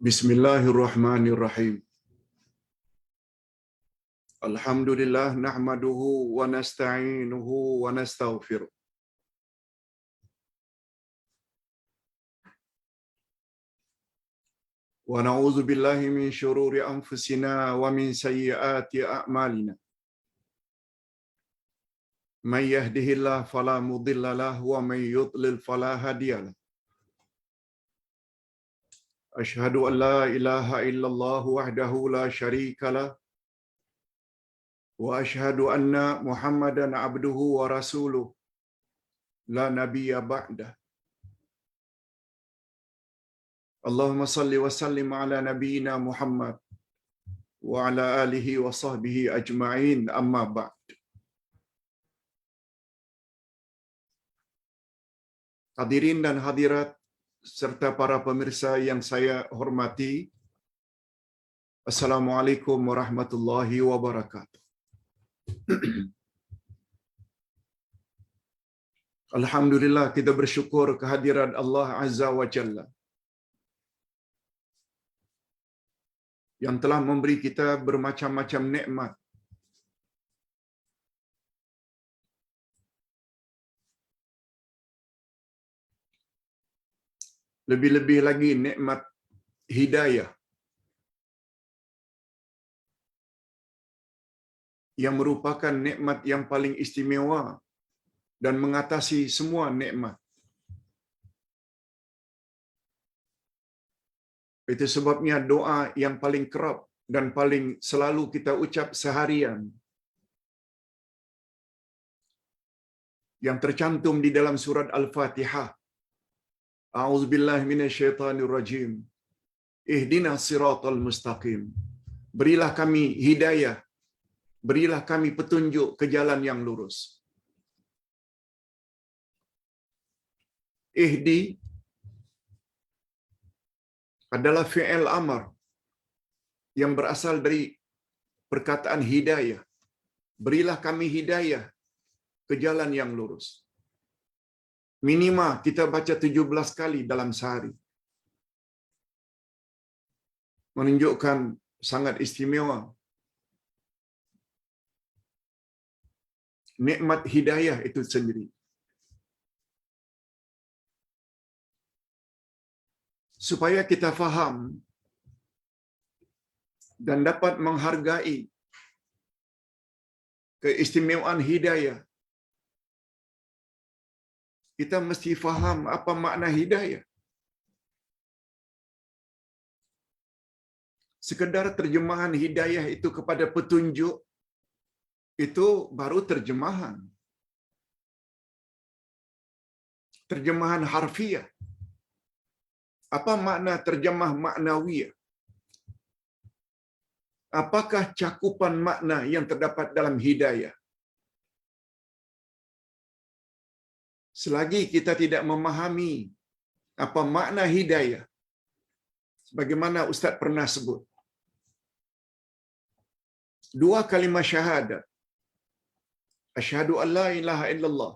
Bismillahirrahmanirrahim. Alhamdulillah nahmaduhu wa nasta'inuhu wa nastaghfiruh. Wa na'udzu billahi min syururi anfusina wa min sayyiati a'malina. May yahdihillahu fala mudilla lahu wa may yudlil fala hadiyalah. Asyhadu an la ilaha illallah wahdahu la syarika lah wa asyhadu anna Muhammadan abduhu wa rasuluh la nabiyya ba'dah. Allahumma salli wa sallim ala nabiyyina Muhammad wa ala alihi wa sahbihi ajma'in, amma ba'd. Hadirin dan hadirat serta para pemirsa yang saya hormati, Assalamualaikum warahmatullahi wabarakatuh. Alhamdulillah, kita bersyukur kehadiran Allah Azza wa Jalla yang telah memberi kita bermacam-macam nikmat. Lebih-lebih lagi nikmat hidayah yang merupakan nikmat yang paling istimewa dan mengatasi semua nikmat. Itu sebabnya doa yang paling kerap dan paling selalu kita ucap seharian, yang tercantum di dalam surat Al-Fatihah. A'udzubillahi minasyaitonirrajim. Ihdinas siratal mustaqim. Berilah kami hidayah, berilah kami petunjuk ke jalan yang lurus. Ihdi adalah fi'il amar yang berasal dari perkataan hidayah. Berilah kami hidayah ke jalan yang lurus. Minima kita baca 17 kali dalam sehari. Menunjukkan sangat istimewa nikmat hidayah itu sendiri. Supaya kita faham dan dapat menghargai keistimewaan hidayah, kita mesti faham apa makna hidayah. Sekedar terjemahan hidayah itu kepada petunjuk, itu baru terjemahan. Terjemahan harfiah. Apa makna terjemah maknawiyah? Apakah cakupan makna yang terdapat dalam hidayah? Selagi kita tidak memahami apa makna hidayah, sebagaimana Ustaz pernah sebut, dua kalimah syahadat, asyhadu an la ilaha illallah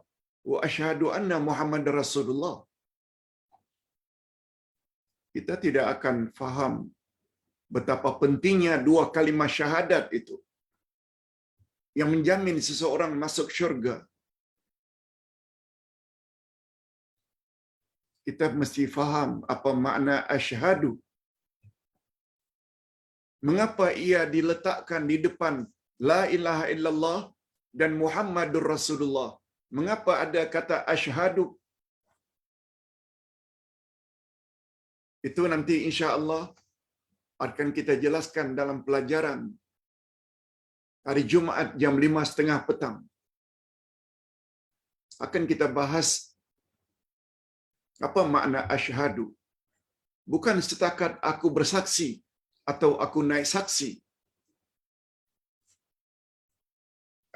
wa asyhadu anna Muhammadar Rasulullah, kita tidak akan faham betapa pentingnya dua kalimah syahadat itu yang menjamin seseorang masuk syurga. Kita mesti faham apa makna asyhadu. Mengapa ia diletakkan di depan la ilaha illallah dan Muhammadur Rasulullah? Mengapa ada kata asyhadu? Itu nanti insya-Allah akan kita jelaskan dalam pelajaran hari Jumaat jam 5.30 petang. Akan kita bahas apa makna asyhadu. Bukan setakat aku bersaksi atau aku naik saksi.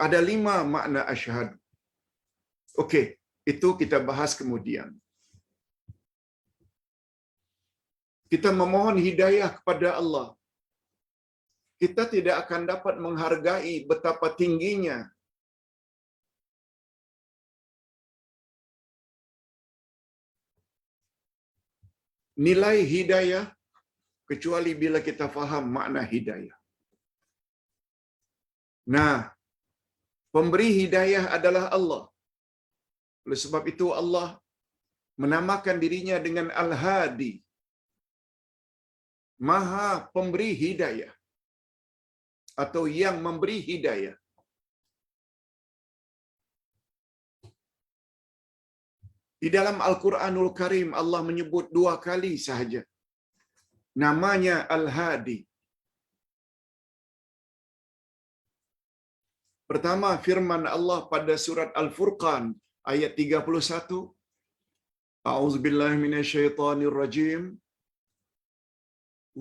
Ada 5 makna asyhadu. Okey, itu kita bahas kemudian. Kita memohon hidayah kepada Allah. Kita tidak akan dapat menghargai betapa tingginya nilai hidayah kecuali bila kita faham makna hidayah. Nah, pemberi hidayah adalah Allah. Oleh sebab itu Allah menamakan dirinya dengan Al-Hadi, Maha Pemberi Hidayah atau yang memberi hidayah. Di dalam Al-Quranul Karim Allah menyebut 2 kali sahaja namanya Al-Hadi. Pertama, firman Allah pada surat Al-Furqan ayat 31. A'udzubillahi minasyaitonirrajim.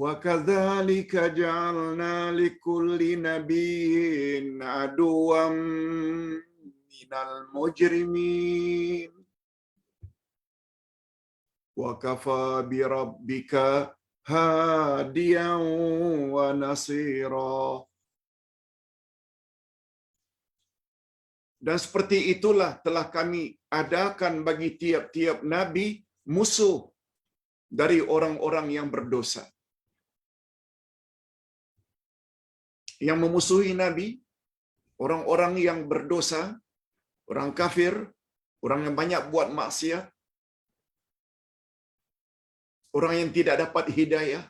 Wa kadzalika ja'alna likulli nabiyyin aduwwan minal mujrimin. Wa kafa bi rabbika hadiyan wa nasira. Dan seperti itulah telah kami adakan bagi tiap-tiap nabi musuh dari orang-orang yang berdosa. Yang memusuhi nabi, orang-orang yang berdosa, orang kafir, orang yang banyak buat maksiat, orang yang tidak dapat hidayah.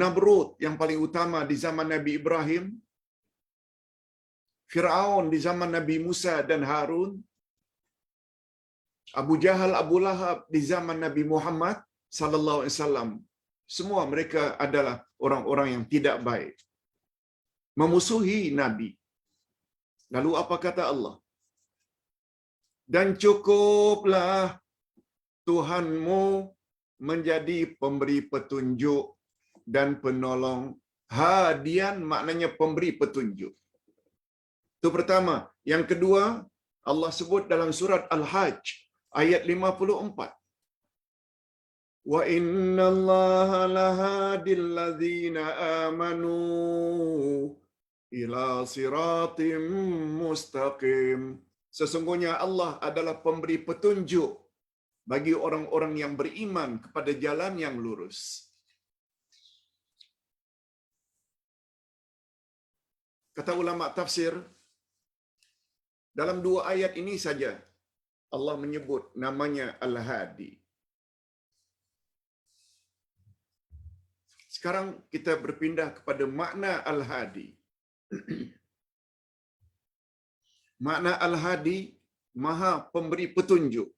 Namrud yang paling utama di zaman Nabi Ibrahim, Fir'aun di zaman Nabi Musa dan Harun, Abu Jahal, Abu Lahab di zaman Nabi Muhammad sallallahu alaihi wasallam. Semua mereka adalah orang-orang yang tidak baik, memusuhi nabi. Lalu apa kata Allah? Dan cukuplah Tuhanmu menjadi pemberi petunjuk dan penolong. Hadian maknanya pemberi petunjuk. Itu pertama. Yang kedua, Allah sebut dalam surat Al-Hajj ayat 54. Wa inna Allaha lahadil ladzina amanu ila siratim mustaqim. Sesungguhnya Allah adalah pemberi petunjuk bagi orang-orang yang beriman kepada jalan yang lurus. Kata ulama tafsir, dalam 2 ayat ini saja Allah menyebut namanya Al-Hadi. Sekarang kita berpindah kepada makna Al-Hadi. Makna Al-Hadi, Maha Pemberi Petunjuk.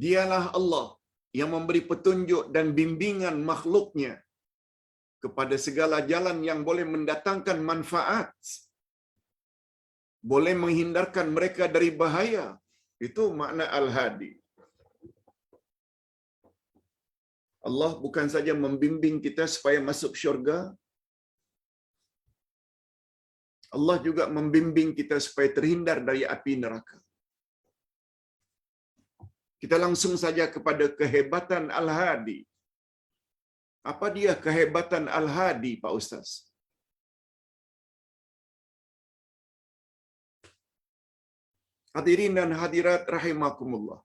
Dialah Allah yang memberi petunjuk dan bimbingan makhluknya kepada segala jalan yang boleh mendatangkan manfaat, boleh menghindarkan mereka dari bahaya. Itu makna Al-Hadi. Allah bukan saja membimbing kita supaya masuk syurga, Allah juga membimbing kita supaya terhindar dari api neraka. Kita langsung saja kepada kehebatan Al-Hadi. Apa dia kehebatan Al-Hadi, Pak Ustaz? Hadirin dan hadirat rahimakumullah.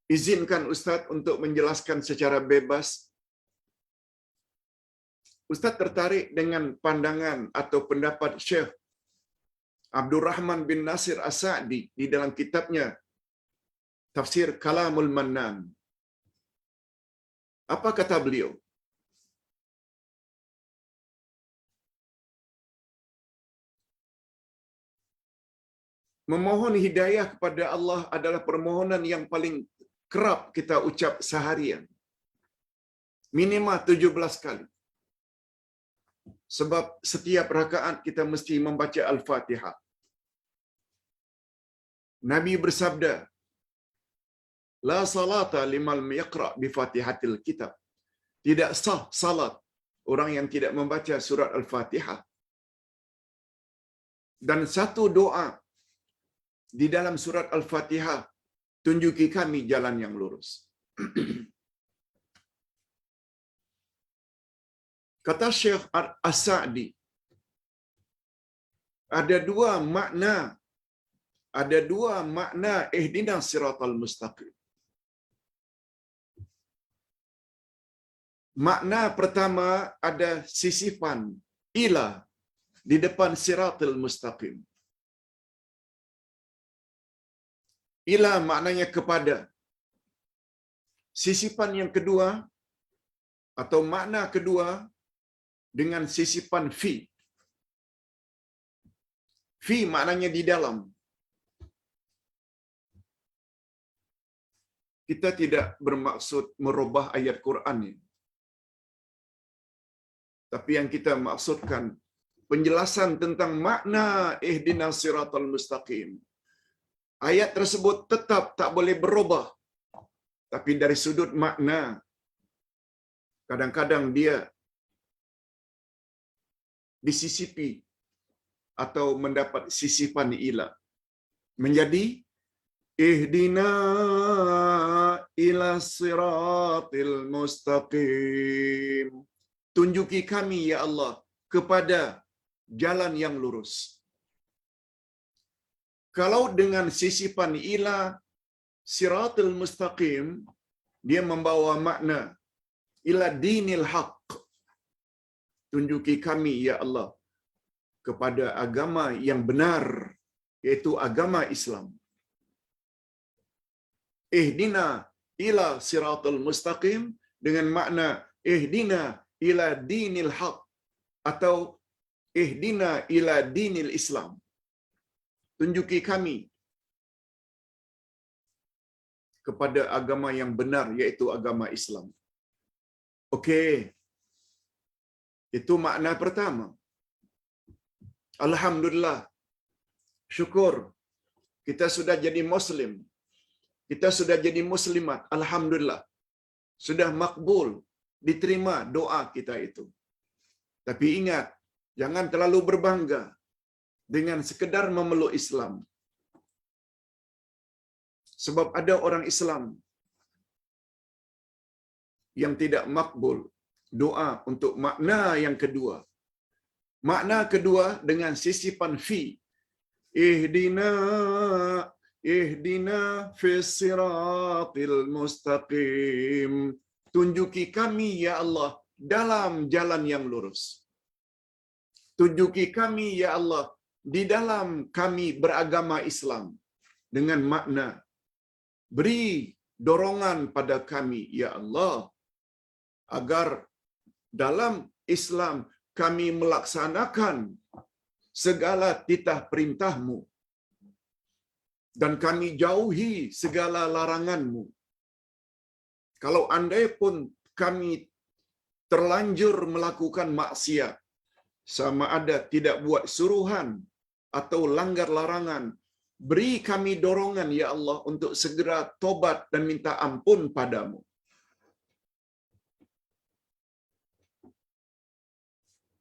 Izinkan Ustaz untuk menjelaskan secara bebas. Ustaz tertarik dengan pandangan atau pendapat Syekh Abdul Rahman bin Nasir As-Sa'di di dalam kitabnya Tafsir Kalamul Mannan. Apa kata beliau? Memohon hidayah kepada Allah adalah permohonan yang paling kerap kita ucap seharian. Minimal 17 kali. Sebab setiap rakaat kita mesti membaca Al-Fatihah. Nabi bersabda, La salata liman yaqra bi Fatihatil Kitab. Tidak sah salat orang yang tidak membaca surat Al-Fatihah. Dan satu doa di dalam surat Al-Fatihah, tunjuki kami jalan yang lurus. Kata Syekh As-Sa'di, ada 2 makna ada dua makna ihdinas siratal mustaqim. Makna pertama ada sisipan ila di depan siratal mustaqim. Ila maknanya kepada. Sisipan yang kedua atau makna kedua dengan sisipan fi. Fi maknanya di dalam. Kita tidak bermaksud merubah ayat Quran ini. Tapi yang kita maksudkan penjelasan tentang makna ihdinas siratal mustaqim. Ayat tersebut tetap tak boleh berubah. Tapi dari sudut makna, kadang-kadang dia disisipi atau mendapat sisipan ila. Menjadi ihdina ila siratil mustaqim. Tunjuki kami ya Allah kepada jalan yang lurus. Kalau dengan sisipan ila siratul mustaqim, dia membawa makna ila dinil haq. Tunjuki kami ya Allah kepada agama yang benar, yaitu agama Islam. Ihdina ila siratul mustaqim dengan makna ihdina ila dinil haq atau ihdina ila dinil Islam. Tunjuki kami kepada agama yang benar, yaitu agama Islam. Okey. Itu makna pertama. Alhamdulillah. Syukur. Kita sudah jadi Muslim. Kita sudah jadi Muslimat. Alhamdulillah. Sudah makbul. Diterima doa kita itu. Tapi ingat, jangan terlalu berbangga dengan sekedar memeluk Islam. Sebab ada orang Islam yang tidak makbul doa untuk makna yang kedua. Makna kedua dengan sisipan fi. Ihdina fis siratil mustaqim. Tunjuki kami ya Allah dalam jalan yang lurus. Tunjuki kami ya Allah di dalam kami beragama Islam dengan makna beri dorongan pada kami ya Allah agar dalam Islam kami melaksanakan segala titah perintah-Mu dan kami jauhi segala larangan-Mu. Kalau andai pun kami terlanjur melakukan maksiat, sama ada tidak buat suruhan atau langgar larangan, beri kami dorongan ya Allah untuk segera tobat dan minta ampun padamu.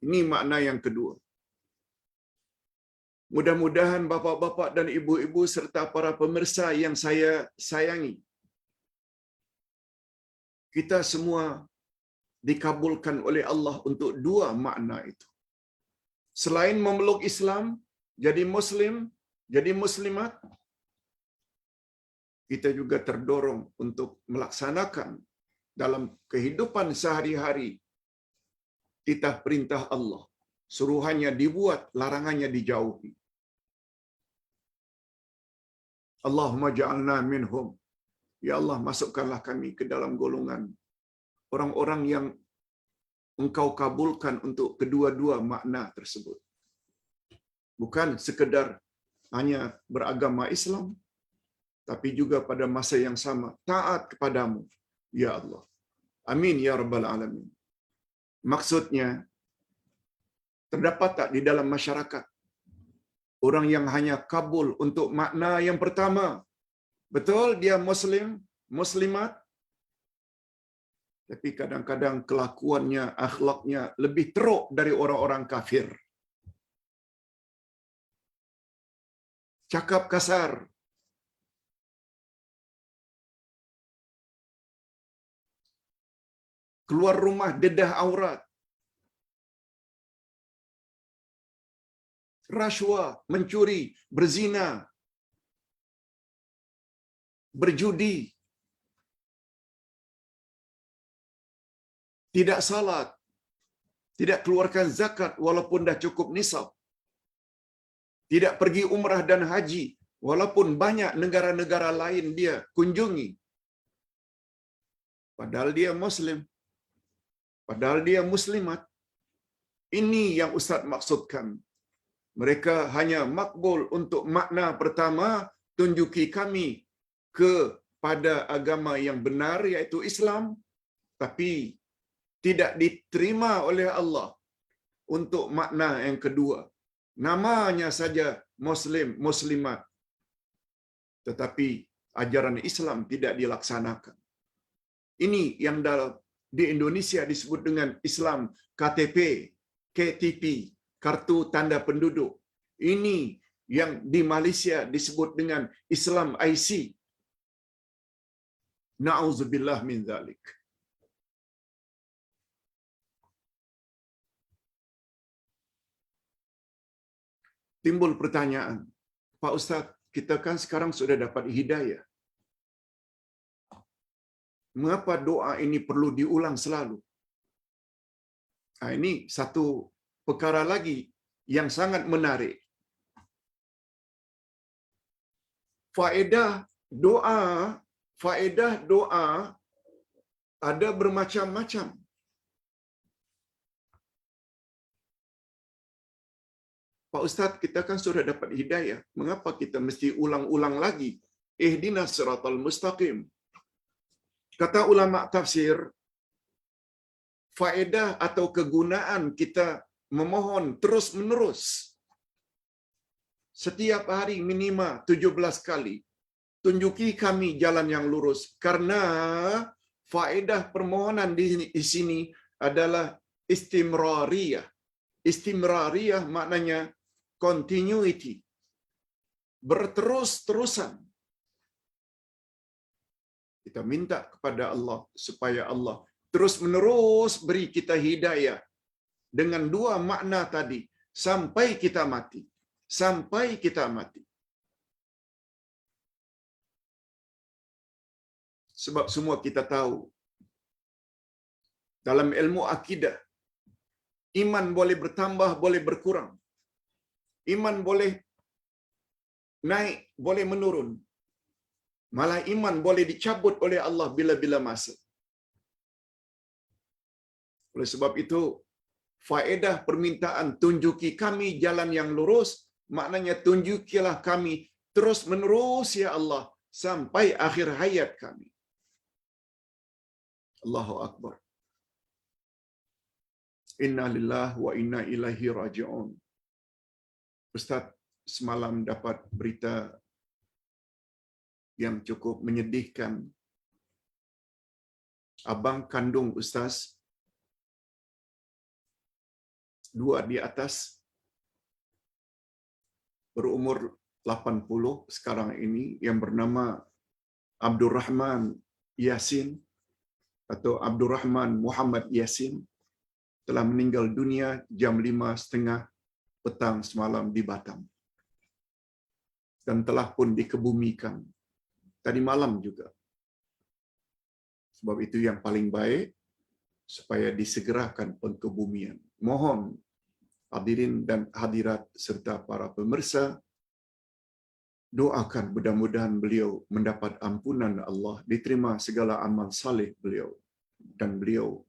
Ini makna yang kedua. Mudah-mudahan bapa-bapa dan ibu-ibu serta para pemirsa yang saya sayangi, kita semua dikabulkan oleh Allah untuk dua makna itu. Selain memeluk Islam, jadi Muslim, jadi Muslimat, kita juga terdorong untuk melaksanakan dalam kehidupan sehari-hari titah perintah Allah. Suruhannya dibuat, larangannya dijauhi. Allahumma ja'alna minhum. Ya Allah, masukkanlah kami ke dalam golongan orang-orang yang Engkau kabulkan untuk kedua-dua makna tersebut. Bukan sekedar hanya beragama Islam, tapi juga pada masa yang sama taat kepadamu, ya Allah. Amin ya rabbal alamin. Maksudnya, terdapat tak di dalam masyarakat orang yang hanya kabul untuk makna yang pertama? Betul dia Muslim, Muslimat, tapi kadang-kadang kelakuannya, akhlaknya lebih teruk dari orang-orang kafir. Cakap kasar, keluar rumah dedah aurat, rasuah, mencuri, berzina, berjudi, tidak salat, tidak keluarkan zakat walaupun dah cukup nisab, tidak pergi umrah dan haji walaupun banyak negara-negara lain dia kunjungi, padahal dia muslim, padahal dia muslimat. Ini yang Ustaz maksudkan. Mereka hanya makbul untuk makna pertama, tunjuki kami kepada agama yang benar iaitu Islam, tapi tidak diterima oleh Allah untuk makna yang kedua. Namanya saja muslim, muslimat, tetapi ajaran Islam tidak dilaksanakan. Ini yang di Indonesia disebut dengan Islam KTP, KTP, kartu tanda penduduk. Ini yang di Malaysia disebut dengan Islam IC. Na'udzubillah min dzalik. Timbul pertanyaan, Pak Ustaz, kita kan sekarang sudah dapat hidayah. Mengapa doa ini perlu diulang selalu? Ini satu perkara lagi yang sangat menarik. Faedah doa ada bermacam-macam. Pak Ustaz, kita kan sudah dapat hidayah. Mengapa kita mesti ulang-ulang lagi? Ihdinas siratal mustaqim. Kata ulama tafsir, faedah atau kegunaan kita memohon terus-menerus setiap hari minima 17 kali. Tunjuki kami jalan yang lurus. Karena faedah permohonan di sini adalah istimrariyah. Istimrariyah maknanya continuity. Berterus-terusan. Kita minta kepada Allah supaya Allah terus-menerus beri kita hidayah dengan dua makna tadi sampai kita mati. Sampai kita mati. Sebab semua kita tahu dalam ilmu akidah, iman boleh bertambah, boleh berkurang. Iman boleh naik, boleh menurun. Malah iman boleh dicabut oleh Allah bila-bila masa. Oleh sebab itu, faedah permintaan tunjuki kami jalan yang lurus, maknanya tunjukilah kami terus menerus ya Allah sampai akhir hayat kami. Allahu Akbar. Inna lillahi wa inna ilaihi raji'un. Ustaz semalam dapat berita yang cukup menyedihkan. Abang kandung Ustaz, dua di atas, berumur 80 sekarang ini, yang bernama Abdul Rahman Yasin atau Abdul Rahman Muhammad Yasin, telah meninggal dunia jam 5:30 petang semalam di Batam. Dan telah pun dikebumikan tadi malam juga. Sebab itu yang paling baik supaya disegerakan pengkebumian. Mohon hadirin dan hadirat serta para pemirsa doakan mudah-mudahan beliau mendapat ampunan Allah, diterima segala amal saleh beliau, dan beliau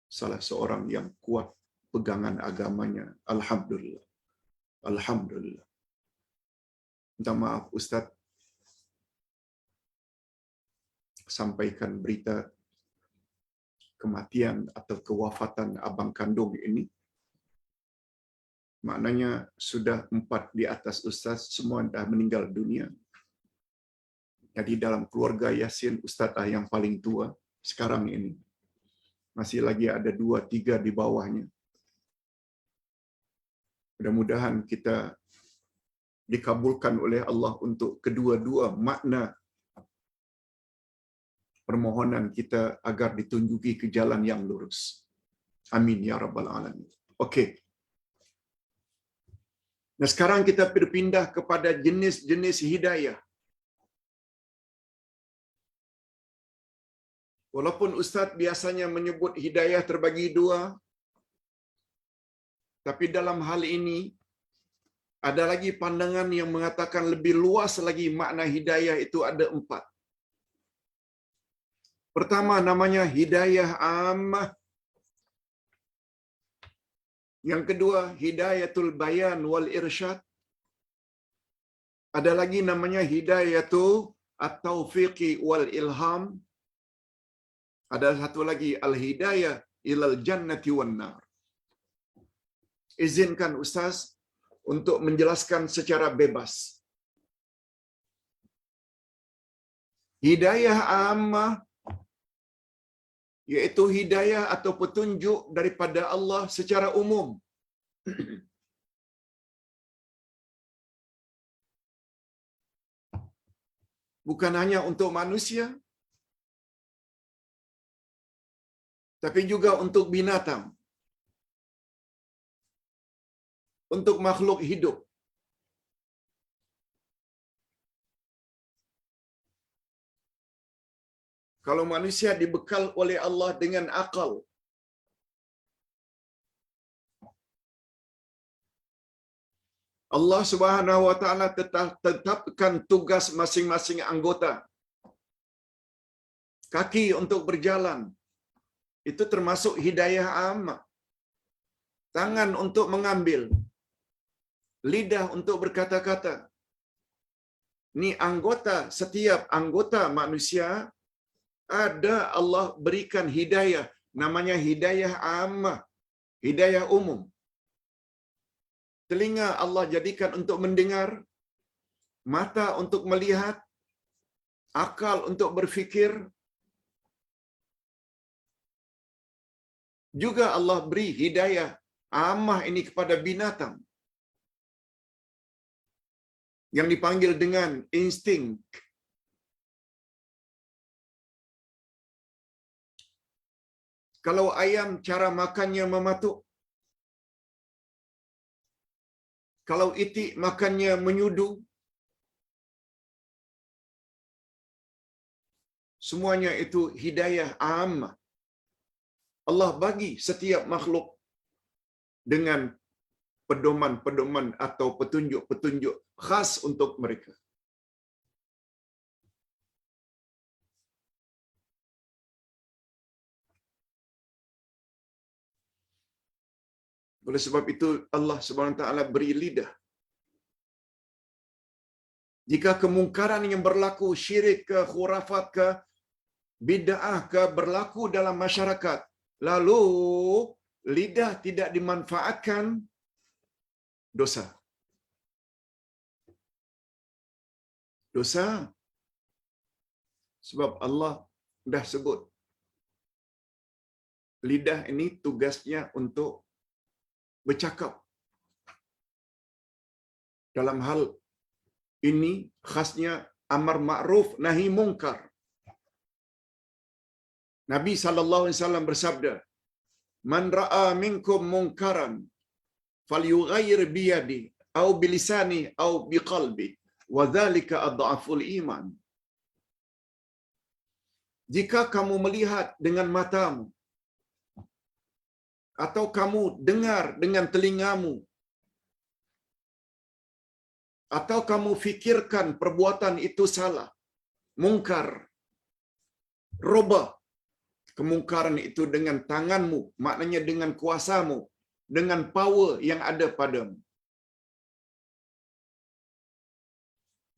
salah seorang yang kuat pegangan agamanya. Alhamdulillah. Alhamdulillah. Minta maaf Ustaz, sampaikan berita kematian atau kewafatan abang kandung ini. Maknanya sudah 4 di atas Ustaz semua dah meninggal dunia. Jadi dalam keluarga Yasin, Ustaz yang paling tua sekarang ini. Masih lagi ada 2-3 di bawahnya. Mudah-mudahan kita dikabulkan oleh Allah untuk kedua-dua makna permohonan kita agar ditunjuki ke jalan yang lurus. Amin ya rabbal alamin. Okey. Nah sekarang kita berpindah kepada jenis-jenis hidayah. Walaupun Ustaz biasanya menyebut hidayah terbagi dua, tapi dalam hal ini ada lagi pandangan yang mengatakan lebih luas lagi makna hidayah itu ada 4. Pertama namanya hidayah ammah. Yang kedua hidayatul bayan wal irsyad. Ada lagi namanya hidayatu at-taufiqi wal ilham. Ada satu lagi al-hidayah ilal jannati wan nar. Izinkan Ustaz untuk menjelaskan secara bebas. Hidayah ammah yaitu hidayah atau petunjuk daripada Allah secara umum. Bukan hanya untuk manusia, tapi juga untuk binatang, untuk makhluk hidup. Kalau manusia dibekal oleh Allah dengan akal, Allah Subhanahu wa taala tetapkan tugas masing-masing anggota. Kaki untuk berjalan, itu termasuk hidayah ammah. Tangan untuk mengambil, lidah untuk berkata-kata. Ni anggota, setiap anggota manusia ada Allah berikan hidayah, namanya hidayah ammah, hidayah umum. Telinga Allah jadikan untuk mendengar, mata untuk melihat, akal untuk berfikir. Juga Allah beri hidayah ammah ini kepada binatang yang dipanggil dengan insting. Kalau ayam cara makannya mematuk, kalau itik makannya menyudu, semuanya itu hidayah ammah. Allah bagi setiap makhluk dengan pedoman-pedoman atau petunjuk-petunjuk khas untuk mereka. Oleh sebab itu Allah Subhanahu wa taala beri lidah. Jika kemungkaran yang berlaku, syirik ke, khurafat ke, bid'ah ke berlaku dalam masyarakat, lalu lidah tidak dimanfaatkan, dosa. Dosa. Sebab Allah dah sebut lidah ini tugasnya untuk bercakap. Dalam hal ini khasnya amar ma'ruf nahi mungkar. Nabi sallallahu alaihi wasallam bersabda, "Man ra'a minkum munkaran falyughayyir bi yadi aw bi lisani aw bi qalbi wa dzalika adhaful iman." Jika kamu melihat dengan matamu atau kamu dengar dengan telingamu atau kamu fikirkan perbuatan itu salah, mungkar, robah kemungkaran itu dengan tanganmu, maknanya dengan kuasamu, dengan power yang ada padamu.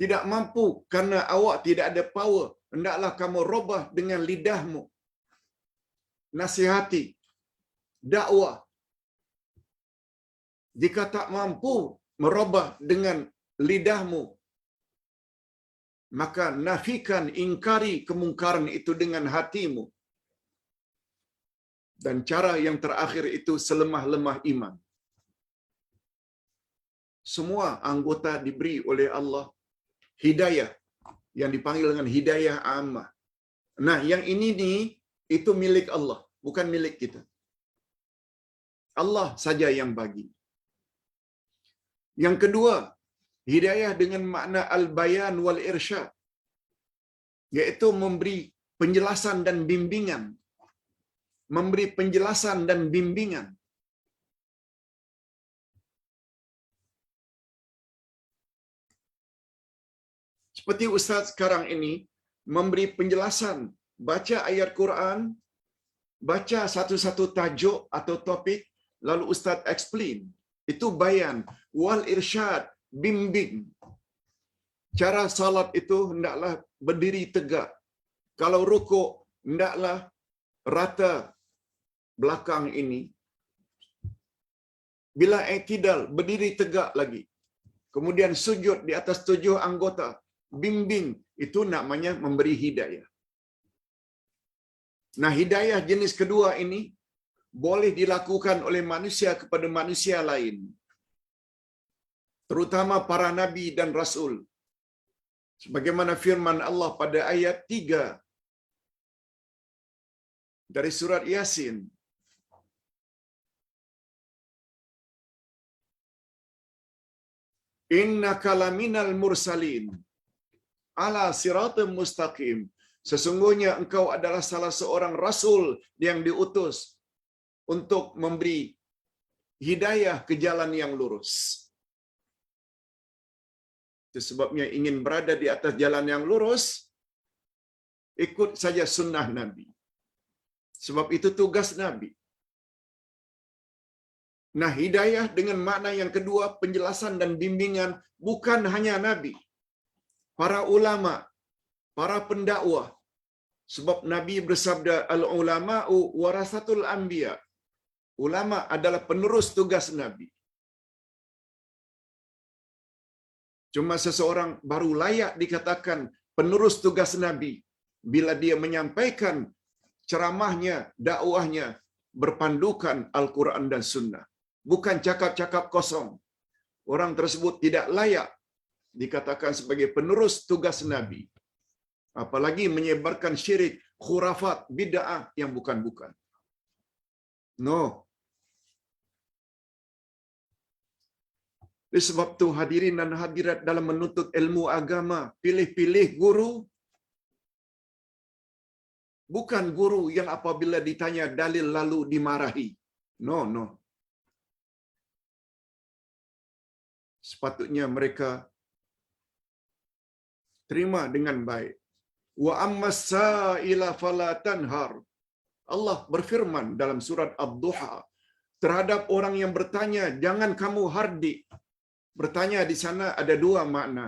Tidak mampu karena awak tidak ada power, hendaklah kamu robah dengan lidahmu. Nasihati, dakwah. Jika tak mampu merubah dengan lidahmu, maka nafikan, ingkari kemungkaran itu dengan hatimu. Dan cara yang terakhir itu selemah-lemah iman. Semua anggota diberi oleh Allah hidayah yang dipanggil dengan hidayah ammah. Nah, yang ini nih itu milik Allah, bukan milik kita. Allah saja yang bagi. Yang kedua, hidayah dengan makna al-bayan wal irsyad, yaitu memberi penjelasan dan bimbingan. Memberi penjelasan dan bimbingan. Seperti Ustaz sekarang ini memberi penjelasan, baca ayat Quran, baca satu-satu tajuk atau topik, lalu Ustaz explain. Itu bayan, wal irsyad, bimbing. Cara salat itu hendaklah berdiri tegak. Kalau rukuk, hendaklah rata belakang ini. Bila i'tidal, berdiri tegak lagi. Kemudian sujud di atas 7 anggota. Bimbing, itu namanya memberi hidayah. Nah, hidayah jenis kedua ini boleh dilakukan oleh manusia kepada manusia lain. Terutama para nabi dan rasul. Sebagaimana firman Allah pada ayat 3 dari surat Yasin. Innaka laminal mursalin ala siratim mustaqim. Sesungguhnya engkau adalah salah seorang rasul yang diutus untuk memberi hidayah ke jalan yang lurus. Itu sebabnya ingin berada di atas jalan yang lurus, ikut saja sunnah Nabi. Sebab itu tugas Nabi. Nah, hidayah dengan makna yang kedua, penjelasan dan bimbingan, bukan hanya Nabi. Para ulama, para pendakwah. Sebab Nabi bersabda, al-ulama'u warasatul anbiya. Ulama adalah penerus tugas Nabi. Cuma seseorang baru layak dikatakan penerus tugas Nabi bila dia menyampaikan ceramahnya, dakwahnya berpandukan Al-Quran dan Sunnah. Bukan cakap-cakap kosong. Orang tersebut tidak layak dikatakan sebagai penerus tugas Nabi. Apalagi menyebarkan syirik, khurafat, bid'ah yang bukan-bukan. No. Sebab tu hadirin dan hadirat dalam menuntut ilmu agama, pilih-pilih guru. Bukan guru yang apabila ditanya dalil lalu dimarahi. No, no. Sepatutnya mereka terima dengan baik. Wa ammas sa'ila fala tanhar. Allah berfirman dalam surat Ad-Duha terhadap orang yang bertanya, jangan kamu hardik. Bertanya di sana ada dua makna.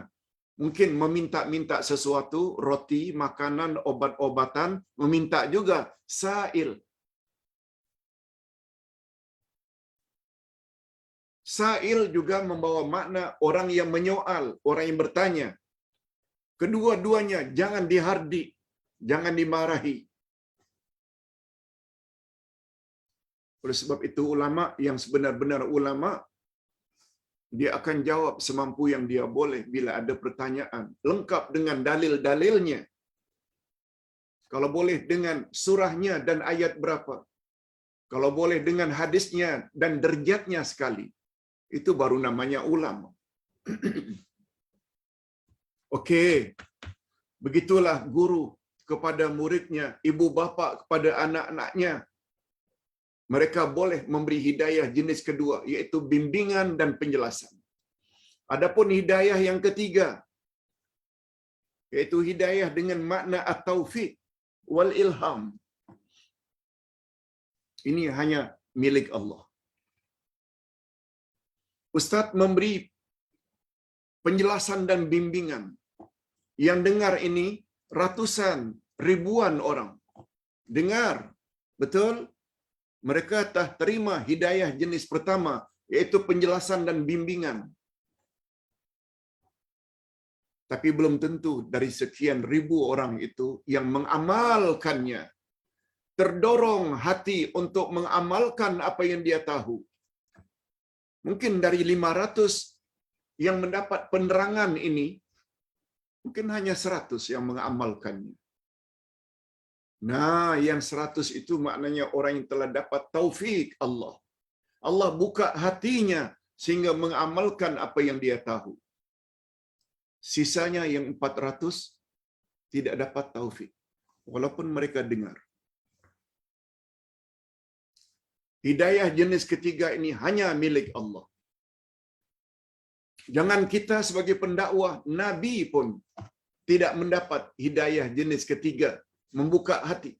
Mungkin meminta-minta sesuatu, roti, makanan, obat-obatan, meminta juga sa'il. Sa'il juga membawa makna orang yang menyoal, orang yang bertanya. Kedua-duanya jangan dihardik, jangan dimarahi. Oleh sebab itu ulama yang sebenar-benar ulama, dia akan jawab semampu yang dia boleh bila ada pertanyaan, lengkap dengan dalil-dalilnya. Kalau boleh dengan surahnya dan ayat berapa. Kalau boleh dengan hadisnya dan derjatnya sekali. Itu baru namanya ulama. Okey. Begitulah guru kepada muridnya, ibu bapa kepada anak-anaknya. Mereka boleh memberi hidayah jenis kedua, iaitu bimbingan dan penjelasan. Adapun hidayah yang ketiga, iaitu hidayah dengan makna at-taufiq wal ilham. Ini hanya milik Allah. Ustaz memberi penjelasan dan bimbingan. Yang dengar ini ratusan, ribuan orang. Dengar, betul? Mereka telah terima hidayah jenis pertama, iaitu penjelasan dan bimbingan. Tapi belum tentu dari sekian ribu orang itu yang mengamalkannya. Terdorong hati untuk mengamalkan apa yang dia tahu. Mungkin dari 500 yang mendapat penerangan ini, mungkin hanya 100 yang mengamalkannya. Nah, yang 100 itu maknanya orang yang telah dapat taufik Allah. Allah buka hatinya sehingga mengamalkan apa yang dia tahu. Sisanya yang 400 tidak dapat taufik. walaupun mereka dengar. Hidayah jenis ketiga ini hanya milik Allah. Jangan kita sebagai pendakwah, Nabi pun tidak mendapat hidayah jenis ketiga, membuka hati.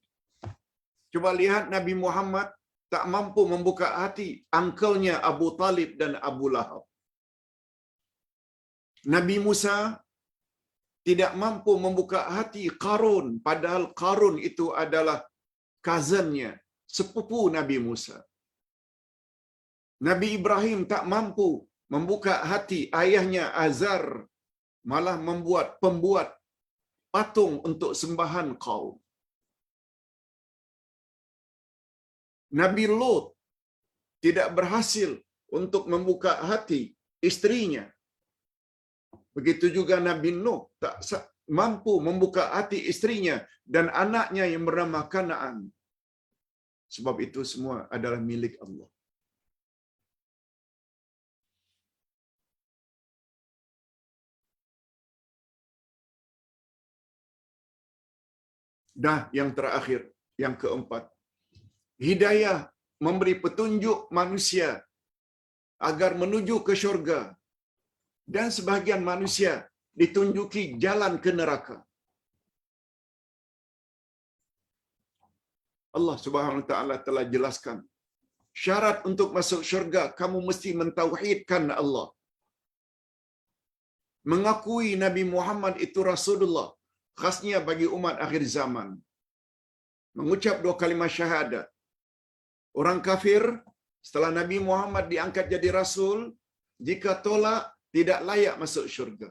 Coba lihat Nabi Muhammad tak mampu membuka hati angkelnya Abu Talib dan Abu Lahab. Nabi Musa tidak mampu membuka hati Qarun, padahal Qarun itu adalah cousin-nya, sepupu Nabi Musa. Nabi Ibrahim tak mampu membuka hati ayahnya Azar, malah pembuat patung untuk sembahan kaum. Nabi Lot tidak berhasil untuk membuka hati istrinya. Begitu juga Nabi Nuh tak mampu membuka hati istrinya dan anaknya yang bernama Kanaan. Sebab itu semua adalah milik Allah. Dah yang terakhir, yang keempat. Hidayah memberi petunjuk manusia agar menuju ke syurga. Dan sebahagian manusia ditunjuki jalan ke neraka. Allah Subhanahu wa taala telah jelaskan syarat untuk masuk syurga kamu mesti mentauhidkan Allah. Mengakui Nabi Muhammad itu Rasulullah, khasnya bagi umat akhir zaman. Mengucap 2 kalimat syahadat. Orang kafir setelah Nabi Muhammad diangkat jadi rasul, jika tolak tidak layak masuk syurga.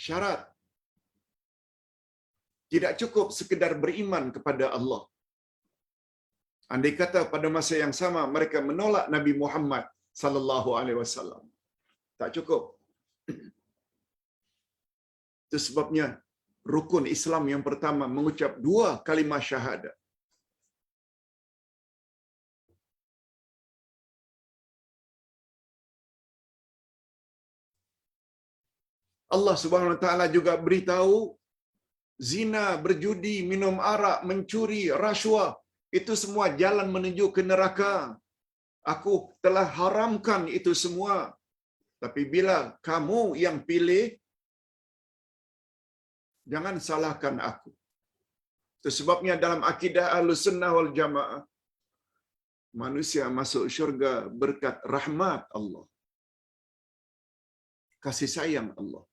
Syarat. Tidak cukup sekedar beriman kepada Allah. Andai kata pada masa yang sama mereka menolak Nabi Muhammad sallallahu alaihi wasallam, tak cukup. Itu sebabnya rukun Islam yang pertama mengucap 2 kalimat syahadat. Allah Subhanahu wa taala juga beritahu zina, berjudi, minum arak, mencuri, rasuah, itu semua jalan menuju ke neraka. Aku telah haramkan itu semua. Tapi bila kamu yang pilih, jangan salahkan aku. Itu sebabnya dalam akidah Ahlussunnah wal Jamaah, manusia masuk syurga berkat rahmat Allah, kasih sayang Allah.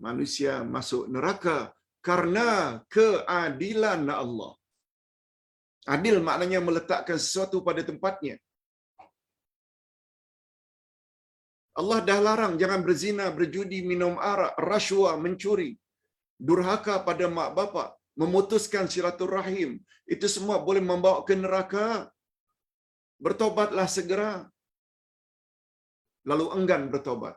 Manusia masuk neraka karena keadilan Allah. Adil maknanya meletakkan sesuatu pada tempatnya. Allah dah larang jangan berzina, berjudi, minum arak, rasuah, mencuri, durhaka pada mak bapak, memutuskan silaturahim. Itu semua boleh membawa ke neraka. Bertobatlah segera. Lalu enggan bertobat.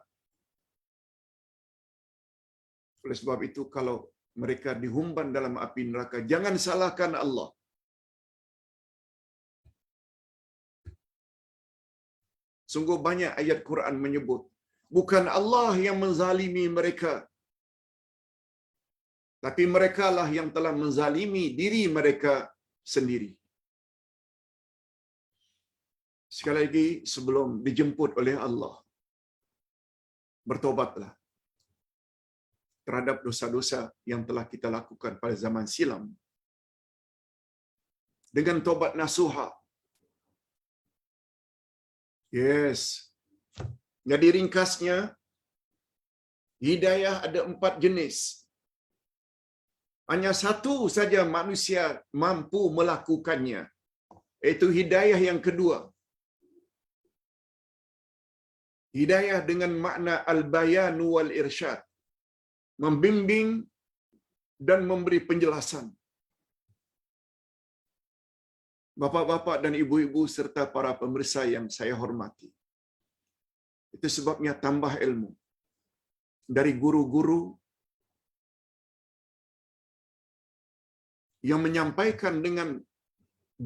Oleh sebab itu, kalau mereka dihumban dalam api neraka, jangan salahkan Allah. Sungguh banyak ayat Quran menyebut, bukan Allah yang menzalimi mereka, tapi merekalah yang telah menzalimi diri mereka sendiri. Sekali lagi, sebelum dijemput oleh Allah, bertobatlah terhadap dosa-dosa yang telah kita lakukan pada zaman silam. Dengan tobat nasuha. Yes. Jadi ringkasnya, hidayah ada 4 jenis. Hanya satu saja manusia mampu melakukannya, iaitu hidayah yang kedua. Hidayah dengan makna al-bayan wal irsyad, membimbing dan memberi penjelasan. Bapak-bapak dan ibu-ibu serta para pemirsa yang saya hormati, itu sebabnya tambah ilmu dari guru-guru yang menyampaikan dengan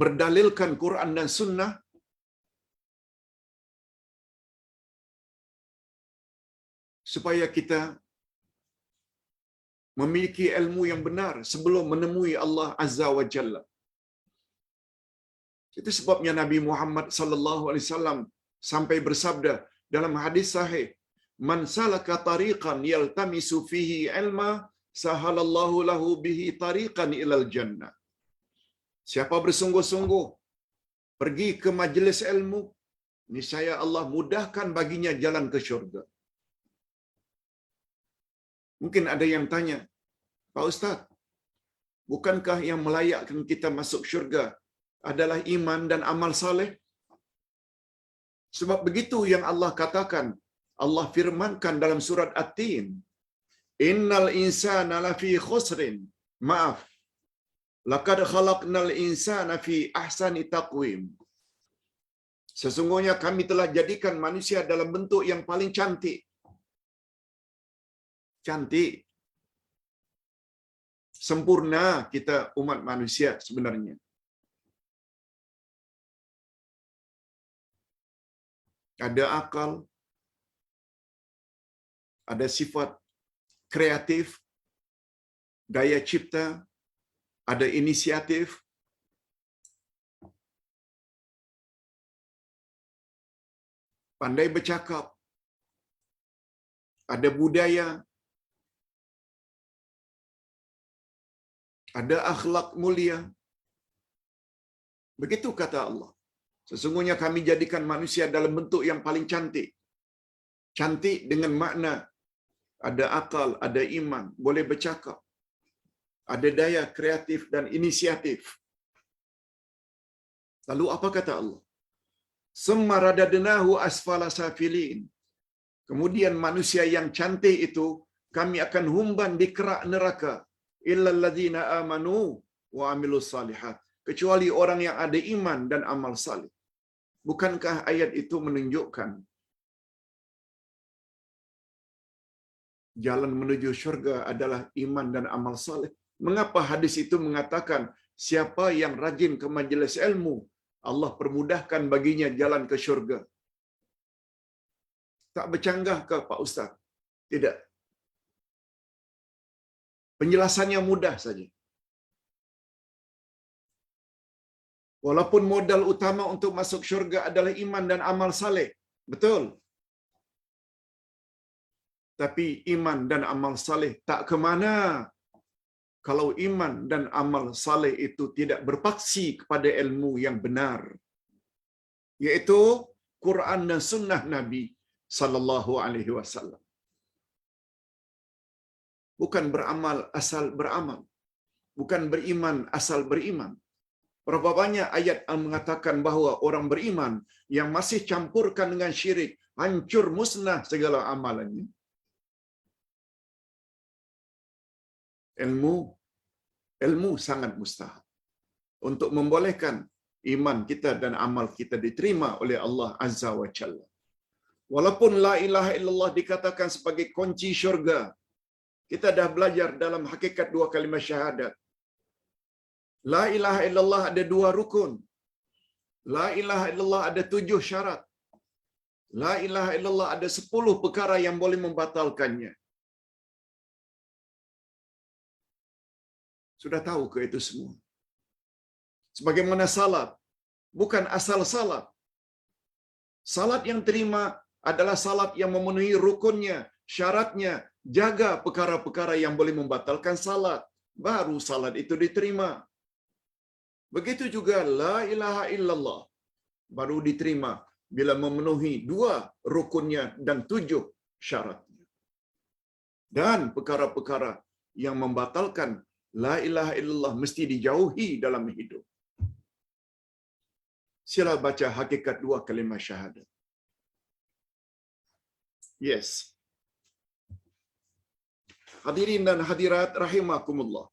berdalilkan Quran dan Sunnah, supaya kita memiliki ilmu yang benar sebelum menemui Allah Azza wa Jalla. Itu sebabnya Nabi Muhammad sallallahu alaihi wasallam sampai bersabda dalam hadis sahih, "Man salaka tariqan yaltamisu fihi ilma, sahalallahu lahu bihi tariqan ilal jannah." Siapa bersungguh-sungguh pergi ke majlis ilmu, niscaya Allah mudahkan baginya jalan ke syurga. Mungkin ada yang tanya, "Pak Ustaz, bukankah yang melayakkan kita masuk syurga adalah iman dan amal saleh?" Sebab begitu yang Allah katakan, Allah firmankan dalam surat At-Tin, "Innal insana lafi khusrin." Maaf. "Laqad khalaqnal insana fi ahsani taqwim." Sesungguhnya kami telah jadikan manusia dalam bentuk yang paling cantik. Cantik. Sempurna kita umat manusia sebenarnya. Ada akal, ada sifat kreatif, daya cipta, ada inisiatif. Pandai bercakap, ada budaya, ada akhlak mulia. Begitu kata Allah. Sesungguhnya kami jadikan manusia dalam bentuk yang paling cantik. Cantik dengan makna ada akal, ada iman, boleh bercakap, ada daya kreatif dan inisiatif. Lalu apa kata Allah? "Summa radadnahu asfala safilin." Kemudian manusia yang cantik itu kami akan humban di kerak neraka. "Illal ladzina amanu wa amilus salihat." Kecuali orang yang ada iman dan amal saleh. Bukankah ayat itu menunjukkan jalan menuju syurga adalah iman dan amal saleh? Mengapa hadis itu mengatakan siapa yang rajin ke majlis ilmu, Allah permudahkan baginya jalan ke syurga? Tak bercanggah ke Pak Ustaz? Tidak. Penjelasannya mudah saja. Walaupun modal utama untuk masuk syurga adalah iman dan amal saleh. Betul. Tapi iman dan amal saleh tak ke mana kalau iman dan amal saleh itu tidak berpaksi kepada ilmu yang benar, yaitu Quran dan sunnah Nabi sallallahu alaihi wasallam. Bukan beramal asal beramal, bukan beriman asal beriman. Berapa banyak ayat yang mengatakan bahawa orang beriman yang masih campurkan dengan syirik, hancur musnah segala amalannya. Ilmu sangat mustahil untuk membolehkan iman kita dan amal kita diterima oleh Allah Azza wa Jalla. Walaupun la ilaha illallah dikatakan sebagai kunci syurga, kita dah belajar dalam hakikat dua kalimah syahadat. La ilaha illallah ada 2 rukun. La ilaha illallah ada 7 syarat. La ilaha illallah ada 10 perkara yang boleh membatalkannya. Sudah tahu ke itu semua? Sebagaimana salat, bukan asal salat. Salat yang terima adalah salat yang memenuhi rukunnya, syaratnya, jaga perkara-perkara yang boleh membatalkan salat. Baru salat itu diterima. Begitu juga la ilaha illallah baru diterima bila memenuhi 2 rukunnya dan 7 syaratnya. Dan perkara-perkara yang membatalkan la ilaha illallah mesti dijauhi dalam hidup. Sila baca hakikat 2 kalimah syahadat. Yes. Hadirin dan hadirat rahimakumullah.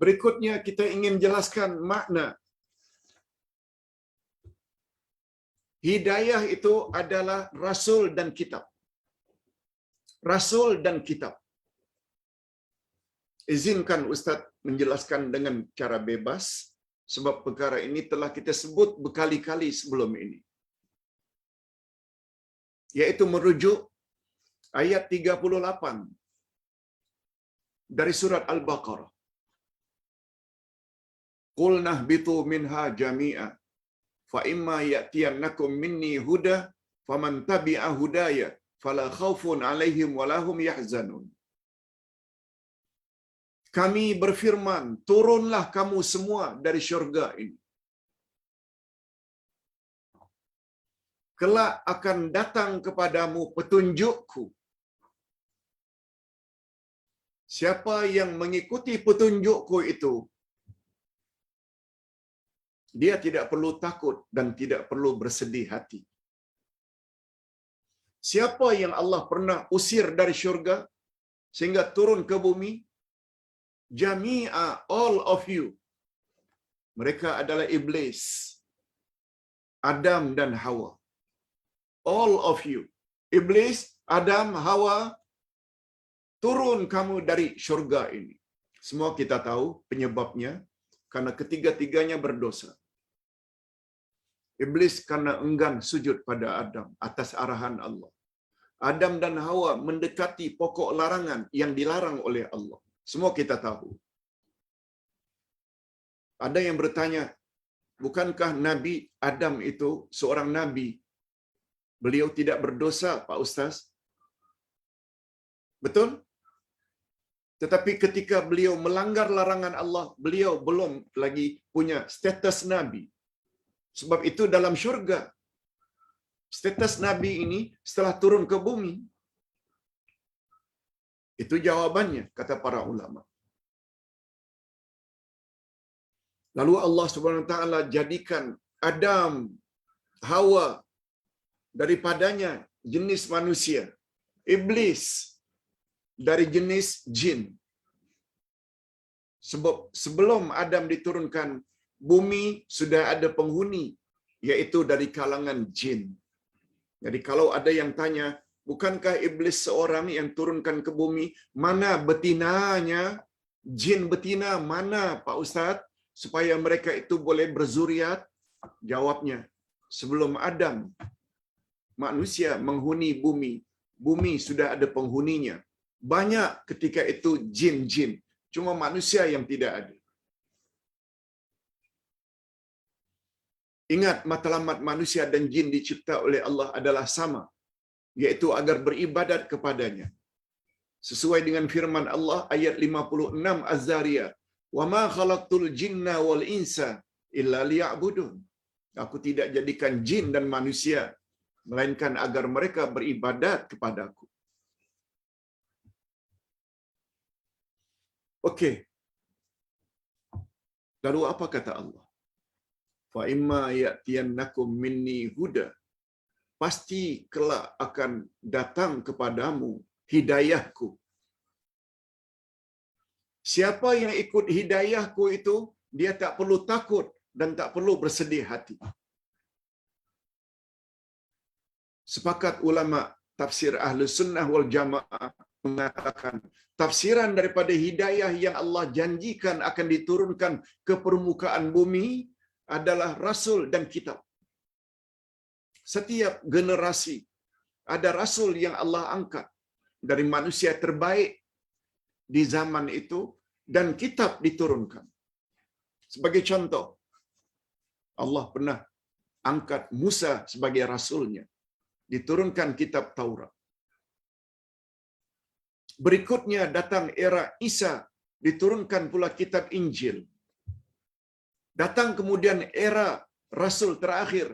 Berikutnya kita ingin jelaskan makna. Hidayah itu adalah rasul dan kitab. Rasul dan kitab. Izinkan Ustaz menjelaskan dengan cara bebas sebab perkara ini telah kita sebut berkali-kali sebelum ini. Yaitu merujuk ayat 38 dari surat Al-Baqarah. Qulna ihbitu minha jami'a fa imma ya'tiyannakum minni huda faman tabi'a hudaya fala khaufun 'alaihim wa lahum yahzanun. Kami berfirman, turunlah kamu semua dari syurga ini. Kelak akan datang kepadamu petunjukku. Siapa yang mengikuti petunjukku itu, dia tidak perlu takut dan tidak perlu bersedih hati. Siapa yang Allah pernah usir dari syurga sehingga turun ke bumi, jami'a, all of you. Mereka adalah iblis, Adam dan Hawa. All of you. Iblis, Adam, Hawa, turun kamu dari syurga ini. Semua kita tahu penyebabnya, karena ketiga-tiganya berdosa. Iblis karena enggan sujud pada Adam atas arahan Allah. Adam dan Hawa mendekati pokok larangan yang dilarang oleh Allah. Semua kita tahu. Ada yang bertanya, bukankah Nabi Adam itu seorang Nabi? Beliau tidak berdosa, Pak Ustaz. Betul? Tetapi ketika beliau melanggar larangan Allah, beliau belum lagi punya status Nabi. Sebab itu dalam syurga, status Nabi ini setelah turun ke bumi. Itu jawabannya, kata para ulama. Lalu Allah Subhanahu Wa Taala jadikan Adam, Hawa daripadanya jenis manusia, iblis dari jenis jin. Sebab sebelum Adam diturunkan, bumi sudah ada penghuni, yaitu dari kalangan jin. Jadi kalau ada yang tanya, bukankah iblis seorang yang turunkan ke bumi, mana betinanya, jin betina mana Pak Ustaz, supaya mereka itu boleh berzuriat? Jawabnya, sebelum Adam, manusia menghuni bumi, bumi sudah ada penghuninya. Banyak ketika itu jin-jin, cuma manusia yang tidak ada. Ingat, matlamat manusia dan jin dicipta oleh Allah adalah sama, yaitu agar beribadat kepadanya. Sesuai dengan firman Allah ayat 56 Az-Zariyat, "Wa ma khalaqtul jinna wal insa illa liya'budun." Aku tidak jadikan jin dan manusia melainkan agar mereka beribadat kepadaku. Okey. Lalu apa kata Allah? Fa imma ya'tiyannakum minni huda. Pasti kelak akan datang kepadamu hidayahku. Siapa yang ikut hidayahku itu, dia tak perlu takut dan tak perlu bersedih hati. Sepakat ulama tafsir Ahlus Sunnah wal Jamaah mengatakan, tafsiran daripada hidayah yang Allah janjikan akan diturunkan ke permukaan bumi adalah rasul dan kitab. Setiap generasi ada rasul yang Allah angkat dari manusia terbaik di zaman itu, dan kitab diturunkan. Sebagai contoh, Allah pernah angkat Musa sebagai rasulnya, diturunkan kitab Taurat. Berikutnya datang era Isa, diturunkan pula kitab Injil. Datang kemudian era rasul terakhir,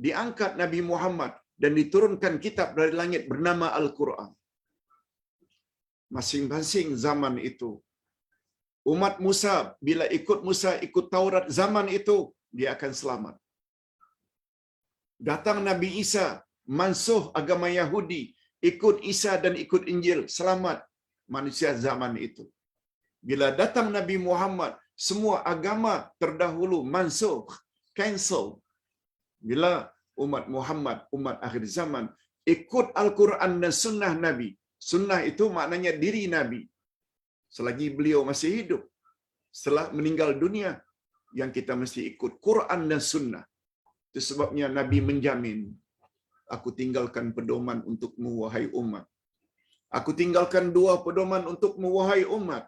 diangkat Nabi Muhammad dan diturunkan kitab dari langit bernama Al-Quran. Masing-masing zaman itu, umat Musa, bila ikut Musa, ikut Taurat, zaman itu dia akan selamat. Datang Nabi Isa, mansuh agama Yahudi, ikut Isa dan ikut Injil, selamat manusia zaman itu. Bila datang Nabi Muhammad, semua agama terdahulu mansuh, cancel. Bila umat Muhammad, umat akhir zaman, ikut Al-Quran dan sunnah Nabi. Sunnah itu maknanya diri Nabi selagi beliau masih hidup. Setelah meninggal dunia, yang kita mesti ikut, Quran dan Sunnah. Itu sebabnya Nabi menjamin, aku tinggalkan pedoman untukmu wahai umat. Aku tinggalkan 2 pedoman untukmu wahai umat.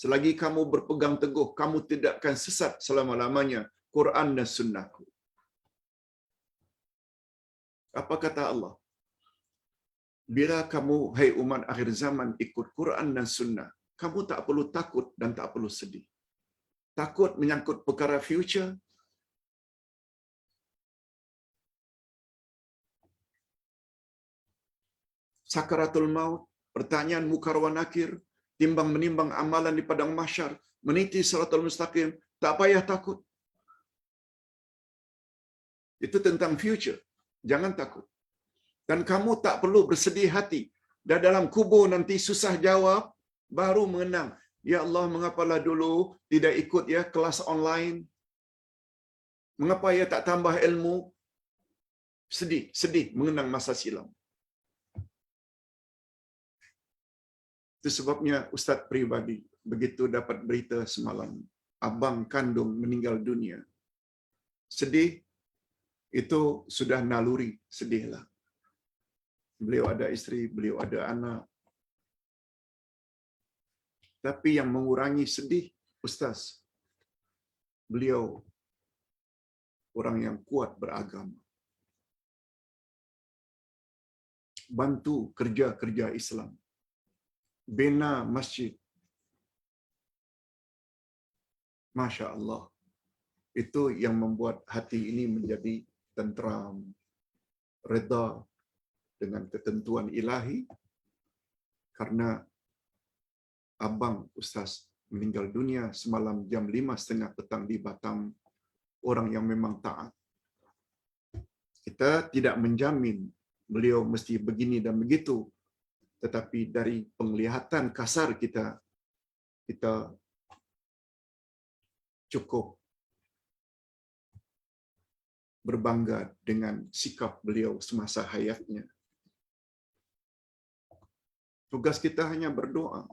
Selagi kamu berpegang teguh, kamu tidak akan sesat selama-lamanya. Quran dan Sunnahku. Apa kata Allah? Bila kamu, hai umat akhir zaman, ikut Quran dan Sunnah, kamu tak perlu takut dan tak perlu sedih. Takut menyangkut perkara future, sakaratul maut, pertanyaan mukar wa nakir, timbang menimbang amalan di padang mahsyar, meniti siratal mustaqim, tak payah takut. Itu tentang future. Jangan takut. Dan kamu tak perlu bersedih hati. Dah dalam kubur nanti susah jawab, baru mengenang, ya Allah, mengapalah dulu tidak ikut ya kelas online? Mengapa ya tak tambah ilmu? Sedih mengenang masa silam. Itu sebabnya Ustaz pribadi begitu dapat berita semalam abang kandung meninggal dunia. Sedih, itu sudah naluri, sedihlah. Beliau ada isteri, beliau ada anak. Tapi yang mengurangi sedih, Ustaz, beliau orang yang kuat beragama. Bantu kerja-kerja Islam. Bina masjid. Masya Allah. Itu yang membuat hati ini menjadi tenteram, reda dengan ketentuan ilahi, karena abang Ustaz meninggal dunia semalam jam 5:30 petang di Batam, orang yang memang taat. Kita tidak menjamin beliau mesti begini dan begitu, tetapi dari penglihatan kasar kita cukup berbangga dengan sikap beliau semasa hayatnya. Tugas kita hanya berdoa.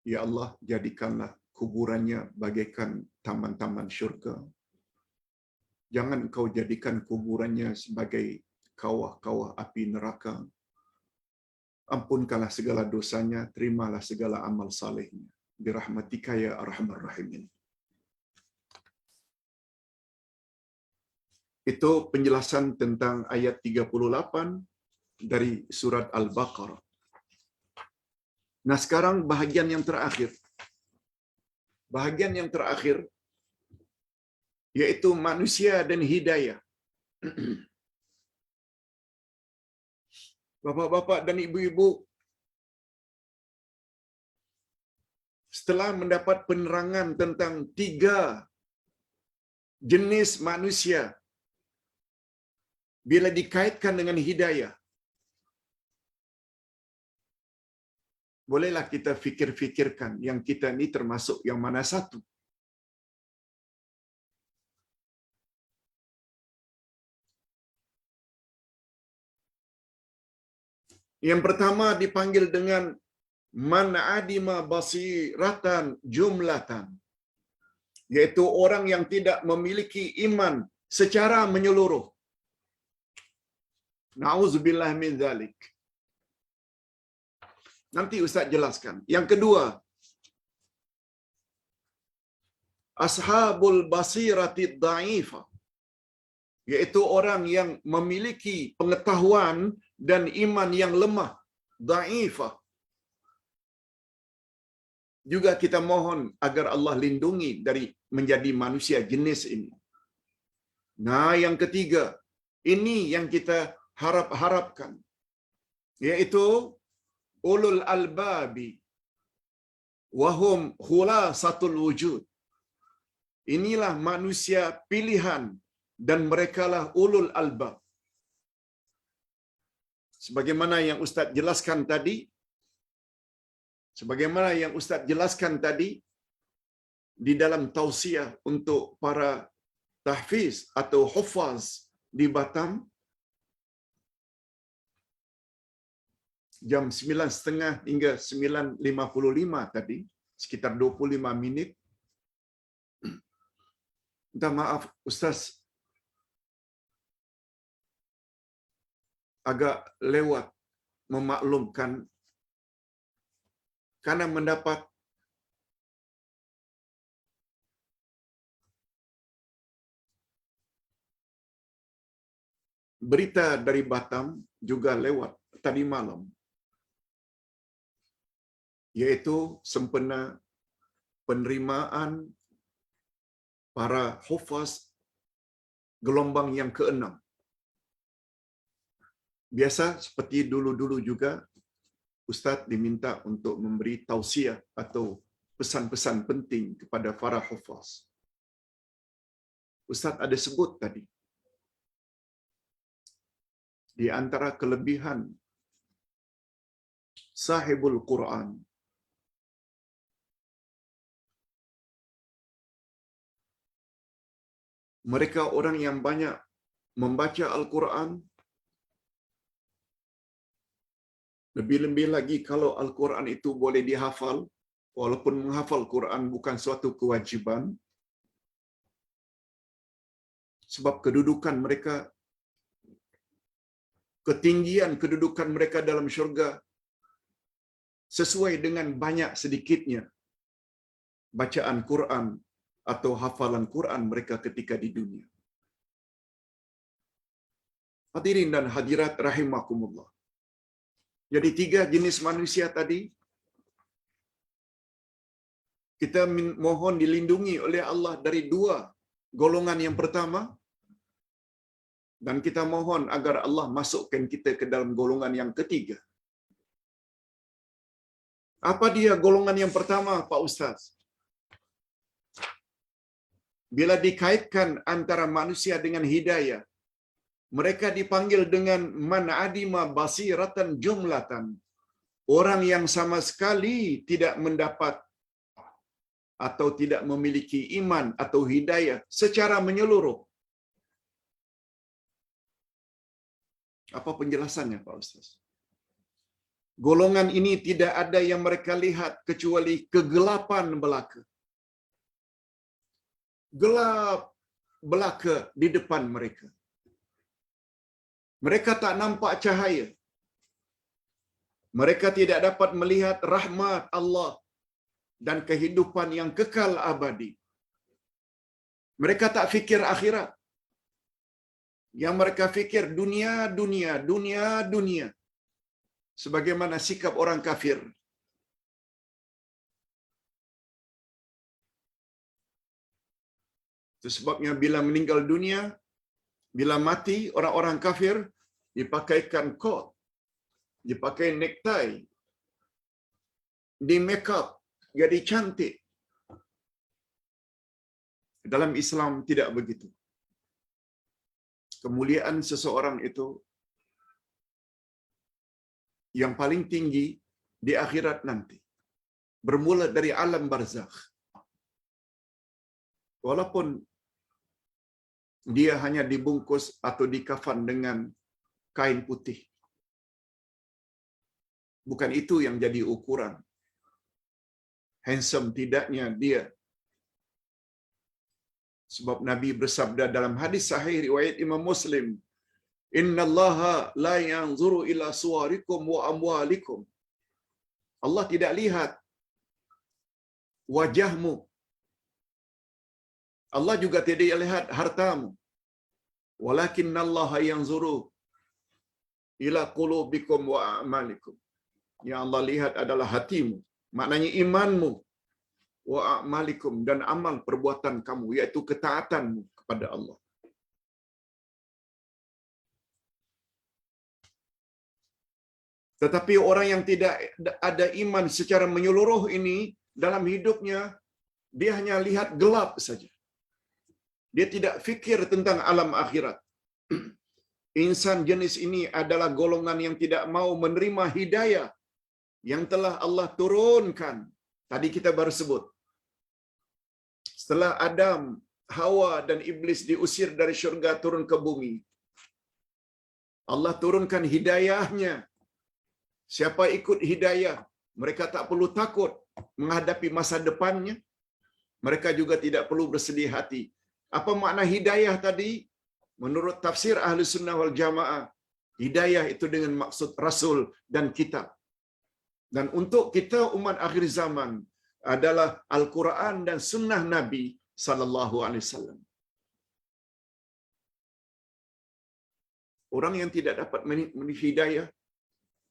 Ya Allah, jadikanlah kuburannya bagaikan taman-taman syurga. Jangan kau jadikan kuburannya sebagai kawah-kawah api neraka. Ampunkanlah segala dosanya, terimalah segala amal salehnya. Birahmatika ya arhamar rahimin. Itu penjelasan tentang ayat 38 dari surat Al-Baqarah. Nah, sekarang bahagian yang terakhir. Bahagian yang terakhir yaitu manusia dan hidayah. Bapak-bapak dan ibu-ibu, setelah mendapat penerangan tentang 3 jenis manusia, bila dikaitkan dengan hidayah, bolehlah kita fikir-fikirkan yang kita ini termasuk yang mana satu. Yang pertama dipanggil dengan man adima basiratan jumlatan, yaitu orang yang tidak memiliki iman secara menyeluruh. Nauzubillah min dzalik. Nanti Ustaz jelaskan. Yang kedua, ashabul basirati dhaifah, yaitu orang yang memiliki pengetahuan dan iman yang lemah, dhaifah. Juga kita mohon agar Allah lindungi dari menjadi manusia jenis ini. Nah, yang ketiga, ini yang kita harap-harapkan, yaitu ulul albabi wahum khulasatul wujud. Inilah manusia pilihan dan merekalah ulul albab. Sebagaimana yang Ustaz jelaskan tadi di dalam tausiah untuk para tahfiz atau hufaz di Batam, jam 9.30 hingga 9.55 tadi, sekitar 25 minit, Minta maaf Ustaz, agak lewat memaklumkan karena mendapat berita dari Batam juga lewat tadi malam, yaitu sempena penerimaan para hufaz gelombang yang keenam. Biasa seperti dulu-dulu juga, Ustaz diminta untuk memberi tausiah atau pesan-pesan penting kepada para hufaz. Ustaz ada sebut tadi, di antara kelebihan sahibul Quran, mereka orang yang banyak membaca Al-Quran, lebih-lebih lagi kalau Al-Quran itu boleh dihafal, walaupun menghafal Quran bukan suatu kewajiban, sebab kedudukan mereka, ketinggian kedudukan mereka dalam syurga sesuai dengan banyak sedikitnya bacaan Quran atau hafalan Quran mereka ketika di dunia. Hadirin dan hadirat rahimakumullah. Jadi 3 jenis manusia tadi, kita mohon dilindungi oleh Allah dari 2 golongan yang pertama, dan kita mohon agar Allah masukkan kita ke dalam golongan yang ketiga. Apa dia golongan yang pertama, Pak Ustaz? Bila dikaitkan antara manusia dengan hidayah, mereka dipanggil dengan man adima basiratan jumlatan. Orang yang sama sekali tidak mendapat atau tidak memiliki iman atau hidayah secara menyeluruh. Apa penjelasannya, Pak Ustaz? Golongan ini tidak ada yang mereka lihat kecuali kegelapan belaka. Gelap belaka di depan mereka. Mereka tak nampak cahaya. Mereka tidak dapat melihat rahmat Allah dan kehidupan yang kekal abadi. Mereka tak fikir akhirat. Yang mereka fikir dunia, dunia, dunia, dunia. Sebagaimana sikap orang kafir. Itu sebabnya bila meninggal dunia, bila mati, orang-orang kafir dipakaikan coat, dipakai necktie, di make up, jadi cantik. Dalam Islam tidak begitu. Kemuliaan seseorang itu yang paling tinggi di akhirat nanti, bermula dari alam barzakh. Walaupun dia hanya dibungkus atau dikafan dengan kain putih, bukan itu yang jadi ukuran handsome tidaknya dia. Sebab Nabi bersabda dalam hadis sahih riwayat Imam Muslim, "Innallaha la yanzuru ila suwarikum wa amwalikum." Allah tidak lihat wajahmu. Allah juga tidak lihat hartamu. Walakinallaha yanzuru ila qulubikum wa a'malikum. Yang Allah lihat adalah hatimu, maknanya imanmu, wa a'malikum, dan amal perbuatan kamu, yaitu ketaatanmu kepada Allah. Tetapi orang yang tidak ada iman secara menyeluruh ini, dalam hidupnya dia hanya lihat gelap saja. Dia tidak fikir tentang alam akhirat. Insan jenis ini adalah golongan yang tidak mau menerima hidayah yang telah Allah turunkan. Tadi kita baru sebut. Setelah Adam, Hawa dan Iblis diusir dari syurga turun ke bumi, Allah turunkan hidayahnya. Siapa ikut hidayah, mereka tak perlu takut menghadapi masa depannya. Mereka juga tidak perlu bersedih hati Apa makna hidayah tadi? Menurut tafsir Ahli Sunnah wal Jamaah, hidayah itu dengan maksud Rasul dan kitab. Dan untuk kita umat akhir zaman adalah Al-Quran dan Sunnah Nabi sallallahu alaihi wasallam. Orang yang tidak dapat hidayah,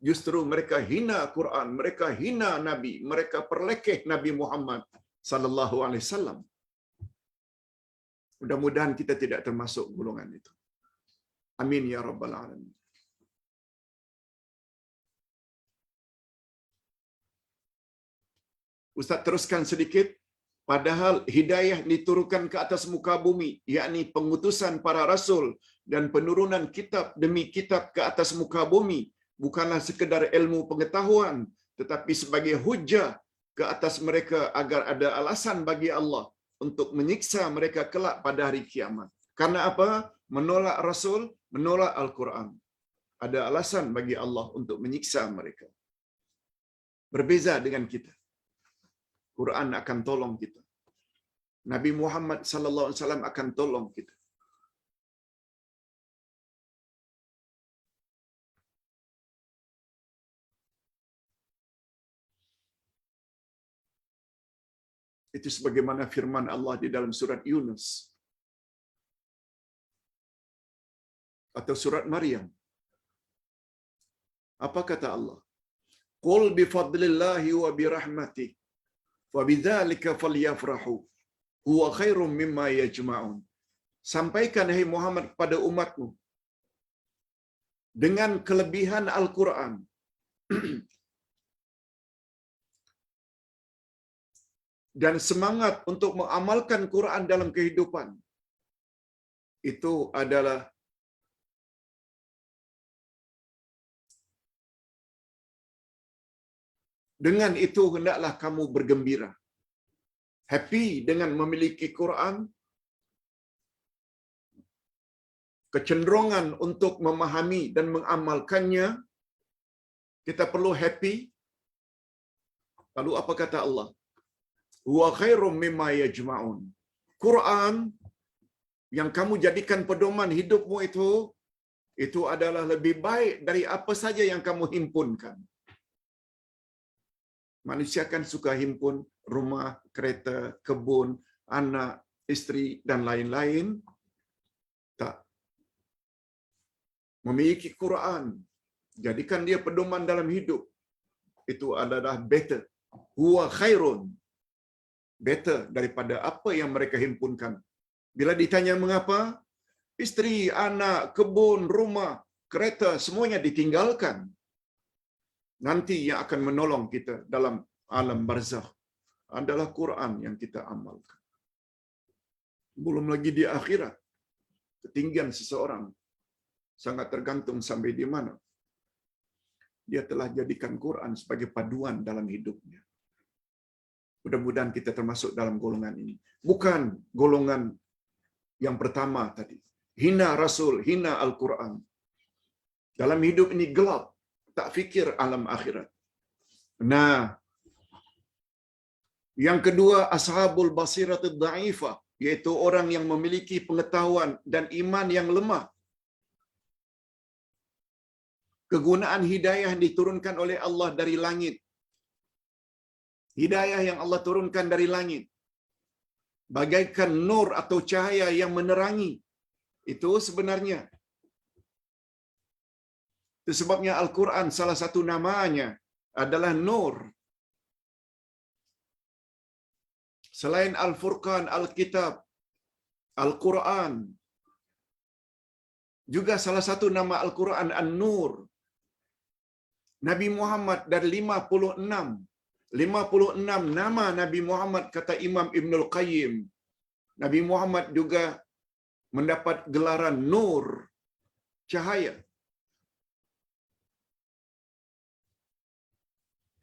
justru mereka hina Quran, mereka hina Nabi, mereka perlekeh Nabi Muhammad sallallahu alaihi wasallam. Mudah-mudahan kita tidak termasuk golongan itu. Amin ya rabbal alamin. Ustaz teruskan sedikit. Padahal hidayah diturunkan ke atas muka bumi, yakni pengutusan para rasul dan penurunan kitab demi kitab ke atas muka bumi, bukanlah sekedar ilmu pengetahuan, tetapi sebagai hujah ke atas mereka agar ada alasan bagi Allah untuk menyiksa mereka kelak pada hari kiamat. Karena apa? Menolak Rasul, menolak Al-Quran. Ada alasan bagi Allah untuk menyiksa mereka. Berbeza dengan kita. Quran akan tolong kita. Nabi Muhammad sallallahu alaihi wasallam akan tolong kita. Itu sebagaimana firman Allah di dalam surat Yunus atau surat Maryam. Apa kata Allah? Qul bi fadlillahi wa bi rahmatihi wa bidzalika falyafrahu huwa khairum mimma yajma'un. Sampaikan hai Muhammad kepada umatmu dengan kelebihan Al-Quran dan semangat untuk mengamalkan Quran dalam kehidupan. Itu adalah dengan itu hendaklah kamu bergembira. Happy dengan memiliki Quran, kecenderungan untuk memahami dan mengamalkannya, kita perlu happy. Lalu apa kata Allah? Huwa khairum mimma yajma'un. Quran yang kamu jadikan pedoman hidupmu itu adalah lebih baik dari apa saja yang kamu himpunkan. Manusia kan suka himpun rumah, kereta, kebun, anak, istri, dan lain-lain. Tak. Memiliki Quran, jadikan dia pedoman dalam hidup, itu adalah better. Huwa khairun. Better daripada apa yang mereka himpunkan. Bila ditanya mengapa, istri, anak, kebun, rumah, kereta, semuanya ditinggalkan. Nanti yang akan menolong kita dalam alam barzakh adalah Quran yang kita amalkan. Belum lagi di akhirat, ketinggian seseorang sangat tergantung sampai di mana dia telah jadikan Quran sebagai paduan dalam hidupnya. Mudah-mudahan kita termasuk dalam golongan ini. Bukan golongan yang pertama tadi. Hina Rasul, hina Al-Quran. Dalam hidup ini gelap, tak fikir alam akhirat. Nah, yang kedua, ashabul basiratul dha'ifah, yaitu orang yang memiliki pengetahuan dan iman yang lemah. Kegunaan hidayah diturunkan oleh Allah dari langit. Hidayah yang Allah turunkan dari langit, bagaikan nur atau cahaya yang menerangi. Itu sebenarnya. Itu sebabnya Al-Quran salah satu namanya adalah nur. Selain Al-Furqan, Al-Kitab, Al-Quran, juga salah satu nama Al-Quran An-Nur. Nabi Muhammad dari 56 nama Nabi Muhammad, kata Imam Ibnul Qayyim. Nabi Muhammad juga mendapat gelaran Nur, cahaya.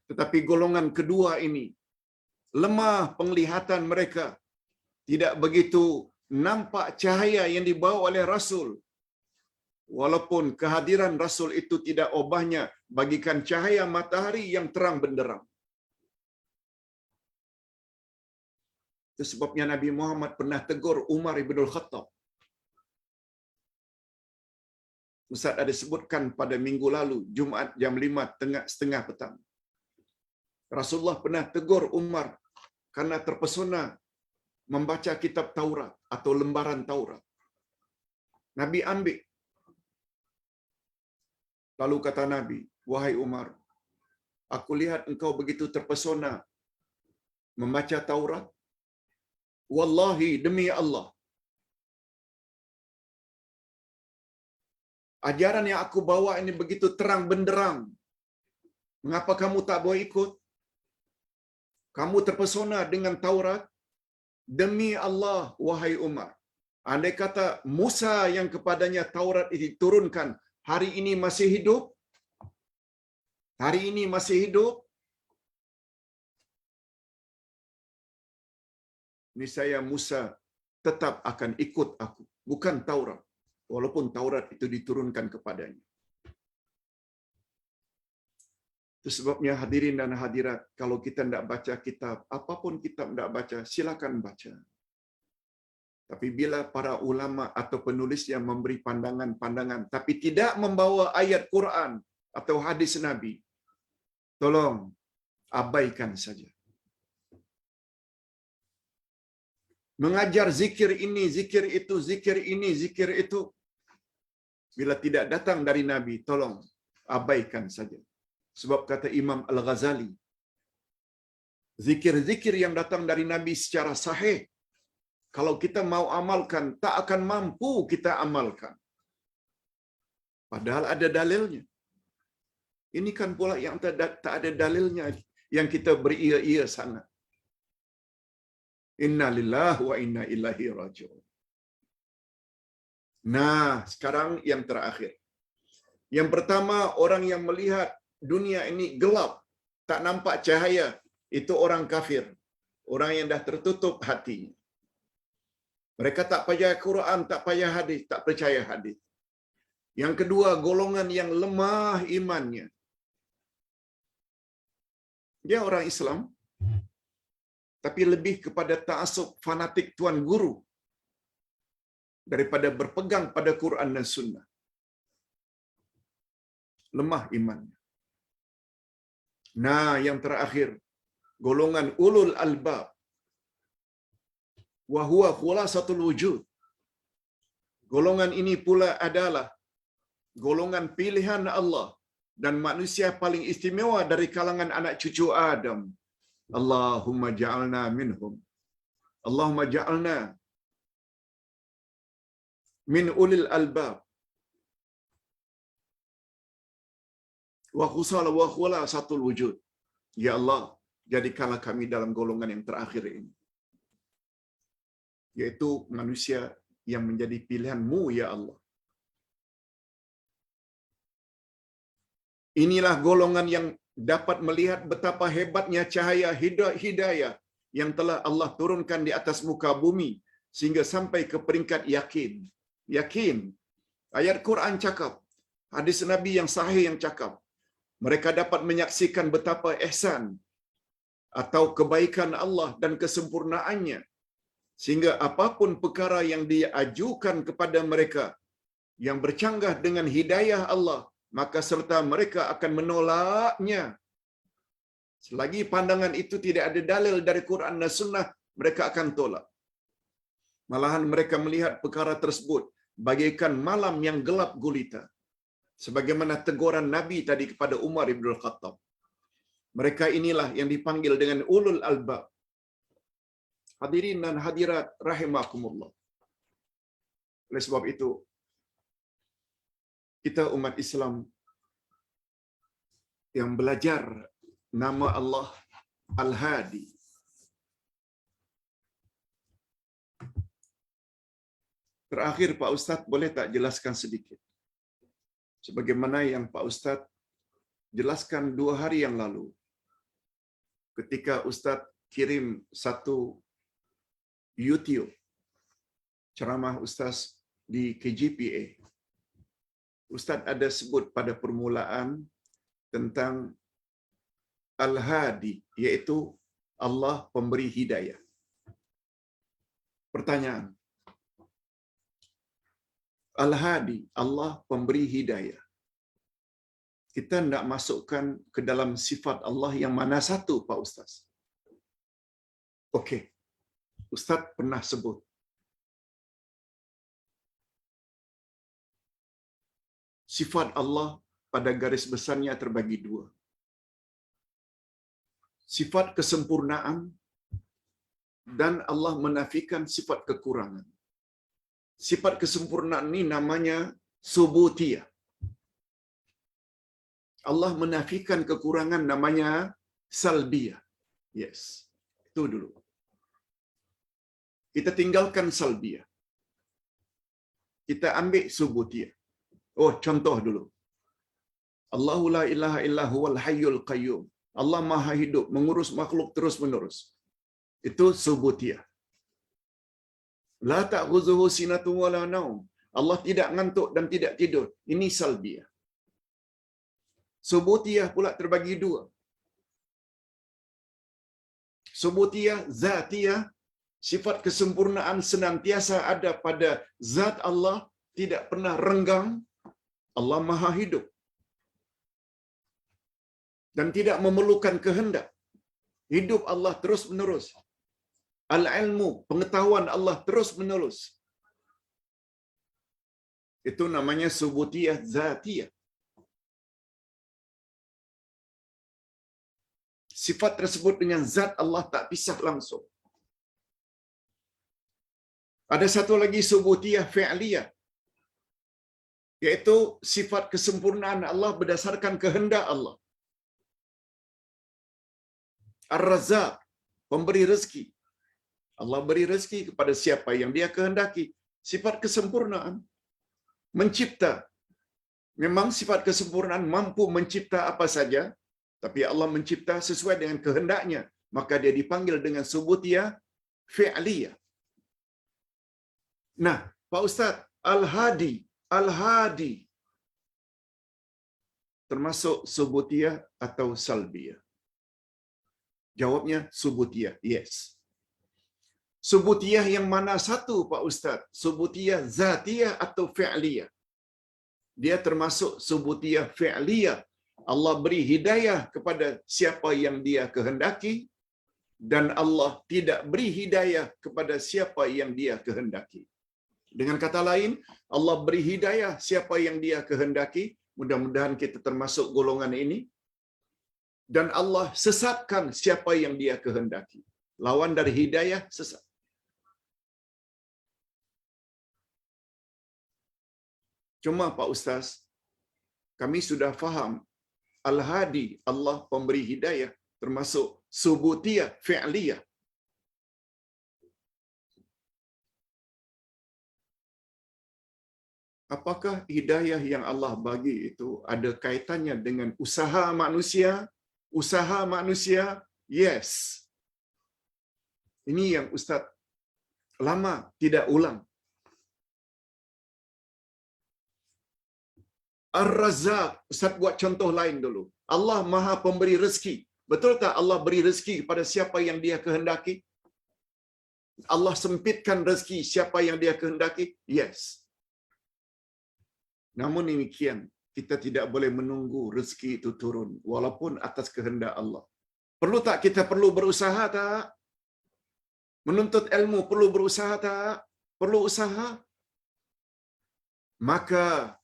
Tetapi golongan kedua ini, lemah penglihatan mereka, tidak begitu nampak cahaya yang dibawa oleh Rasul. Walaupun kehadiran Rasul itu tidak obahnya bagikan cahaya matahari yang terang benderang. Itu sebabnya Nabi Muhammad pernah tegur Umar ibn Khattab. Ustaz ada sebutkan pada minggu lalu, Jumaat jam 5:30 petang. Rasulullah pernah tegur Umar karena terpesona membaca kitab Taurat atau lembaran Taurat. Nabi ambil. Lalu kata Nabi, "Wahai Umar, aku lihat engkau begitu terpesona membaca Taurat. Wallahi, demi Allah, ajaran yang aku bawa ini begitu terang benderang. Mengapa kamu tak boleh ikut? Kamu terpesona dengan Taurat? Demi Allah, wahai Umar, andai kata Musa yang kepadanya Taurat itu diturunkan hari ini masih hidup, niscaya Musa tetap akan ikut aku, bukan Taurat, walaupun Taurat itu diturunkan kepadanya." Itu sebabnya hadirin dan hadirat, kalau kita tidak baca kitab, apapun kitab tidak baca, silakan baca. Tapi bila para ulama atau penulis yang memberi pandangan-pandangan, tapi tidak membawa ayat Quran atau hadis Nabi, tolong abaikan saja. Mengajar zikir ini, zikir itu, zikir ini, zikir itu, bila tidak datang dari Nabi, tolong abaikan saja. Sebab kata Imam Al-Ghazali, zikir-zikir yang datang dari Nabi secara sahih, kalau kita mau amalkan, tak akan mampu kita amalkan. Padahal ada dalilnya. Ini kan pula yang tak ada dalilnya, yang kita beria-ia sangat. Inna lillahi wa inna ilaihi raji'un. Nah, sekarang yang terakhir. Yang pertama, orang yang melihat dunia ini gelap, tak nampak cahaya, itu orang kafir. Orang yang dah tertutup hatinya. Mereka tak percaya Quran, tak percaya hadis, tak percaya hadis. Yang kedua, golongan yang lemah imannya. Dia orang Islam, tapi lebih kepada ta'assub fanatik tuan guru daripada berpegang pada Quran dan Sunnah. Lemah imannya. Nah, yang terakhir, golongan ulul albab. Wa huwa khulasatul wujud. Golongan ini pula adalah golongan pilihan Allah dan manusia paling istimewa dari kalangan anak cucu Adam. Allahumma ja'alna minhum. Allahumma ja'alna min ulil albab. Wa khulasatul wujud. Ya Allah, jadikanlah kami dalam golongan yang terakhir ini. Yaitu manusia yang menjadi pilihan-Mu, ya Allah. Inilah golongan yang dapat melihat betapa hebatnya cahaya hidayah yang telah Allah turunkan di atas muka bumi sehingga sampai ke peringkat yakin. Yakin. Ayat Quran cakap, hadis Nabi yang sahih yang cakap, mereka dapat menyaksikan betapa ihsan atau kebaikan Allah dan kesempurnaannya, sehingga apapun perkara yang diajukan kepada mereka yang bercanggah dengan hidayah Allah, maka serta mereka akan menolaknya. Selagi pandangan itu tidak ada dalil dari Quran dan Sunnah, mereka akan tolak. Malahan mereka melihat perkara tersebut bagaikan malam yang gelap gulita. Sebagaimana teguran Nabi tadi kepada Umar ibn Khattab. Mereka inilah yang dipanggil dengan ulul albab. Hadirin dan hadirat rahimakumullah. Oleh sebab itu, kita umat Islam yang belajar nama Allah Al-Hadi. Terakhir Pak Ustaz boleh tak jelaskan sedikit? Sebagaimana yang Pak Ustaz jelaskan 2 hari yang lalu. Ketika Ustaz kirim satu YouTube ceramah Ustaz di KJPA. Ustaz ada sebut pada permulaan tentang Al-Hadi, iaitu Allah pemberi hidayah. Pertanyaan. Al-Hadi, Allah pemberi hidayah. Kita nak masukkan ke dalam sifat Allah yang mana satu, Pak Ustaz? Okey. Ustaz pernah sebut. Sifat Allah pada garis besarnya terbagi dua. Sifat kesempurnaan dan Allah menafikan sifat kekurangan. Sifat kesempurnaan ini namanya subutiyah. Allah menafikan kekurangan namanya salbiyah. Yes. Itu dulu. Kita tinggalkan salbiyah. Kita ambil subutiyah. Oh, contoh dulu. Allahu la ilaha illa huwal hayyul qayyum. Allah Maha hidup, mengurus makhluk terus-menerus. Itu subutiyah. La ta'khuzuhu sinatun wala naum. Allah tidak ngantuk dan tidak tidur. Ini salbiyah. Subutiyah pula terbagi dua. Subutiyah zatiyah, sifat kesempurnaan senantiasa ada pada zat Allah, tidak pernah renggang. Allah Maha hidup dan tidak memerlukan kehendak. Hidup Allah terus-menerus. Al-ilmu, pengetahuan Allah terus-menerus. Itu namanya subutiyah zatiyah. Sifat tersebut dengan zat Allah tak pisah langsung. Ada satu lagi subutiyah fi'liyah, yaitu sifat kesempurnaan Allah berdasarkan kehendak Allah. Ar-Razzaq, pemberi rezeki. Allah beri rezeki kepada siapa yang Dia kehendaki. Sifat kesempurnaan. Mencipta. Memang sifat kesempurnaan mampu mencipta apa saja, tapi Allah mencipta sesuai dengan kehendaknya, maka Dia dipanggil dengan subutiyah fi'liyah. Nah, Pak Ustaz, Al-Hadi termasuk subutiyah atau salbiyah? Jawabnya subutiyah, yes. Subutiyah yang mana satu, Pak Ustaz? Subutiyah zatiyah atau fi'liyah? Dia termasuk subutiyah fi'liyah. Allah beri hidayah kepada siapa yang Dia kehendaki, dan Allah tidak beri hidayah kepada siapa yang Dia kehendaki. Dengan kata lain, Allah beri hidayah siapa yang Dia kehendaki, mudah-mudahan kita termasuk golongan ini, dan Allah sesatkan siapa yang Dia kehendaki. Lawan dari hidayah, sesat. Cuma Pak Ustaz, kami sudah faham Al-Hadi, Allah pemberi hidayah, termasuk subutiyah fi'liyah. Apakah hidayah yang Allah bagi itu ada kaitannya dengan usaha manusia? Usaha manusia? Yes. Ini yang Ustaz lama tidak ulang. Ar-Razzaq, Ustaz buat contoh lain dulu. Allah Maha pemberi rezeki. Betul tak Allah beri rezeki kepada siapa yang Dia kehendaki? Allah sempitkan rezeki siapa yang Dia kehendaki? Yes. Namun demikian, kita tidak boleh menunggu rezeki itu turun walaupun atas kehendak Allah. Perlu tak kita perlu berusaha tak? Menuntut ilmu perlu berusaha tak? Perlu usaha. Maka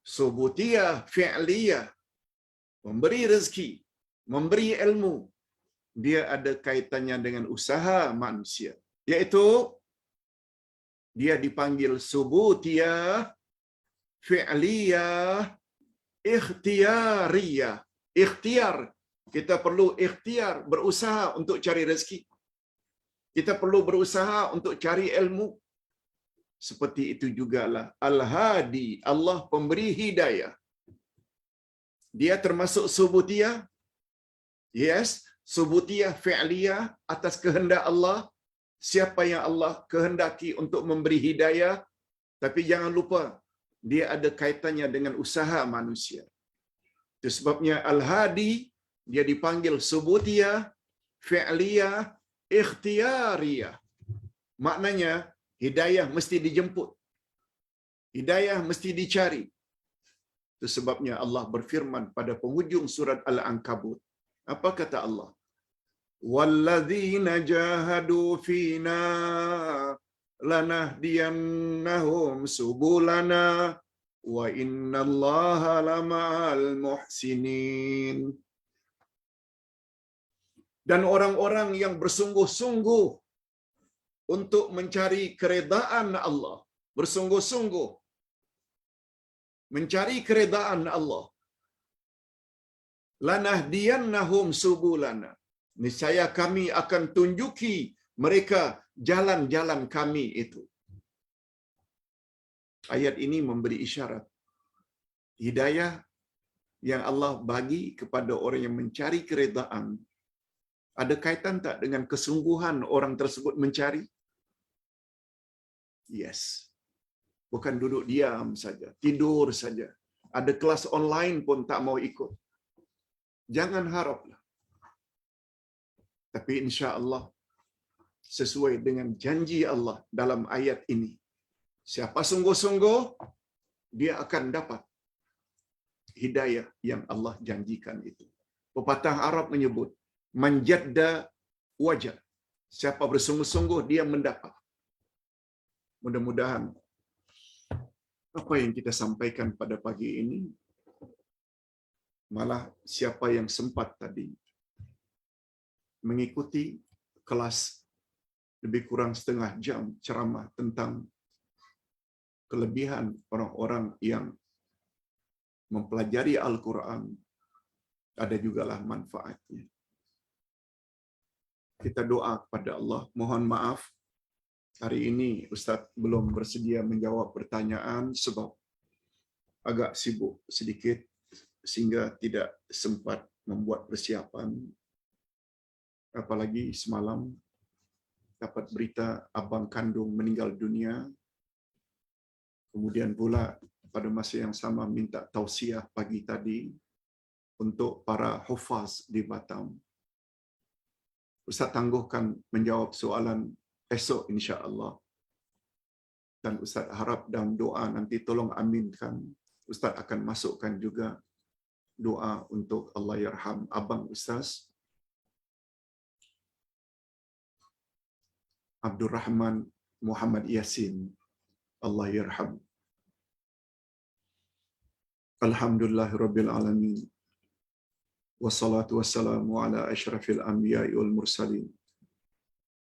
subutiyah fi'liyah, memberi rezeki, memberi ilmu, dia ada kaitannya dengan usaha manusia. Iaitu, dia dipanggil subutiyah fi'liyah ikhtiyariyah. Ikhtiar. Kita perlu ikhtiar, berusaha untuk cari rezeki. Kita perlu berusaha untuk cari ilmu. Seperti itu jugalah Al-Hadi, Allah pemberi hidayah. Dia termasuk subutiyah. Yes, subutiyah fi'liyah atas kehendak Allah. Siapa yang Allah kehendaki untuk memberi hidayah, tapi jangan lupa dia ada kaitannya dengan usaha manusia. Itu sebabnya Al-Hadi dia dipanggil subutiyah fi'liyah ikhtiyariyah. Maknanya hidayah mesti dijemput. Hidayah mesti dicari. Itu sebabnya Allah berfirman pada penghujung surat Al-Ankabut. Apa kata Allah? Walladzina jahadu fina lanahdiyannahum subulana wa innallaha lama'al muhsinin. Dan orang-orang yang bersungguh-sungguh untuk mencari keredaan Allah, bersungguh-sungguh mencari keredaan Allah, lanahdiyannahum subulana, niscaya kami akan tunjuki mereka jalan-jalan kami itu. Ayat ini memberi isyarat hidayah yang Allah bagi kepada orang yang mencari keredaan ada kaitan tak dengan kesungguhan orang tersebut mencari? Yes. Bukan duduk diam saja, tidur saja. Ada kelas online pun tak mau ikut. Jangan haraplah. Tapi insya-Allah sesuai dengan janji Allah dalam ayat ini, siapa sungguh-sungguh dia akan dapat hidayah yang Allah janjikan itu. Pepatah Arab menyebut manjadda wajad. Siapa bersungguh-sungguh dia mendapat. Mudah-mudahan apa yang kita sampaikan pada pagi ini, malah siapa yang sempat tadi mengikuti kelas lebih kurang setengah jam ceramah tentang kelebihan orang-orang yang mempelajari Al-Quran, ada jugalah manfaatnya. Kita doa kepada Allah. Mohon maaf, hari ini Ustaz belum bersedia menjawab pertanyaan sebab agak sibuk sedikit sehingga tidak sempat membuat persiapan. Apalagi semalam dapat berita abang kandung meninggal dunia. Kemudian pula pada masa yang sama minta tausiah pagi tadi untuk para hufaz di Batam. Ustaz tangguhkan menjawab soalan esok insya-Allah. Dan Ustaz harap dalam doa nanti tolong aminkan. Ustaz akan masukkan juga doa untuk Allah yarham abang Ustaz Abdul Rahman Muhammad Yasin. Allah yarham. Alhamdulillahirabbil alamin. Wassalatu wassalamu ala asyrafil anbiya'i wal mursalin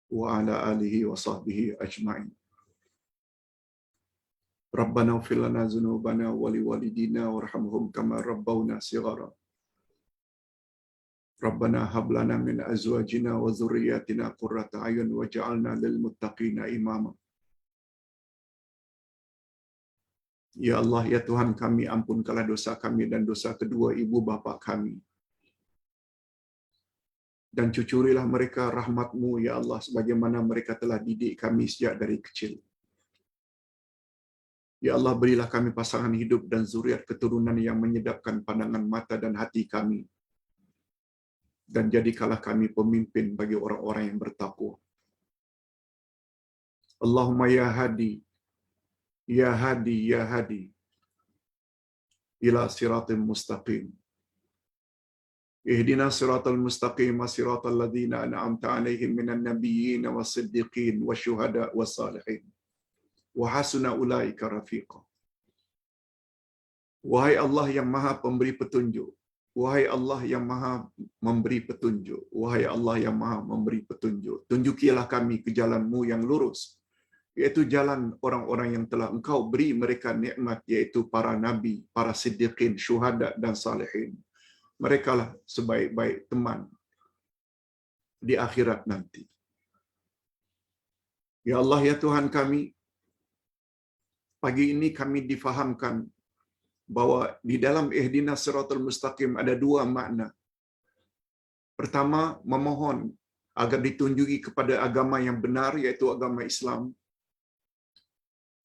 wa ala alihi wa sahbihi ajma'in. Rabbana ighfir lana dzunubana wa liwalidina warhamhum kama rabbawna shighara. Rabbana hab lana min azwajina wa dhurriyyatina qurrata a'yun waj'alna lil muttaqina imama. Ya Allah, ya Tuhan kami, ampunkanlah dosa kami dan dosa kedua ibu bapa kami. Dan cucurilah mereka rahmat-Mu, ya Allah, sebagaimana mereka telah didik kami sejak dari kecil. Ya Allah, berilah kami pasangan hidup dan zuriat keturunan yang menyedapkan pandangan mata dan hati kami. Dan jadikanlah kami pemimpin bagi orang-orang yang bertakwa. Allahumma ya hadi, ya hadi, ya hadi, ila siratim mustaqim. Ihdina siratal mustaqim, siratal ladzina an'amta 'alaihim minan nabiyyin was-siddiqin wasyuhada was-salihin. Wa hasuna ulaika rafiqa. Wahai Allah yang Maha Pemberi petunjuk, wahai Allah yang Maha memberi petunjuk, wahai Allah yang Maha memberi petunjuk, tunjukilah kami ke jalan-Mu yang lurus, yaitu jalan orang-orang yang telah Engkau beri mereka nikmat, yaitu para nabi, para siddiqin, syuhada dan salihin. Merekalah sebaik-baik teman di akhirat nanti. Ya Allah, ya Tuhan kami, pagi ini kami difahamkan bahwa di dalam ihdinas siratal mustaqim ada dua makna. Pertama, memohon agar ditunjuki kepada agama yang benar, yaitu agama Islam.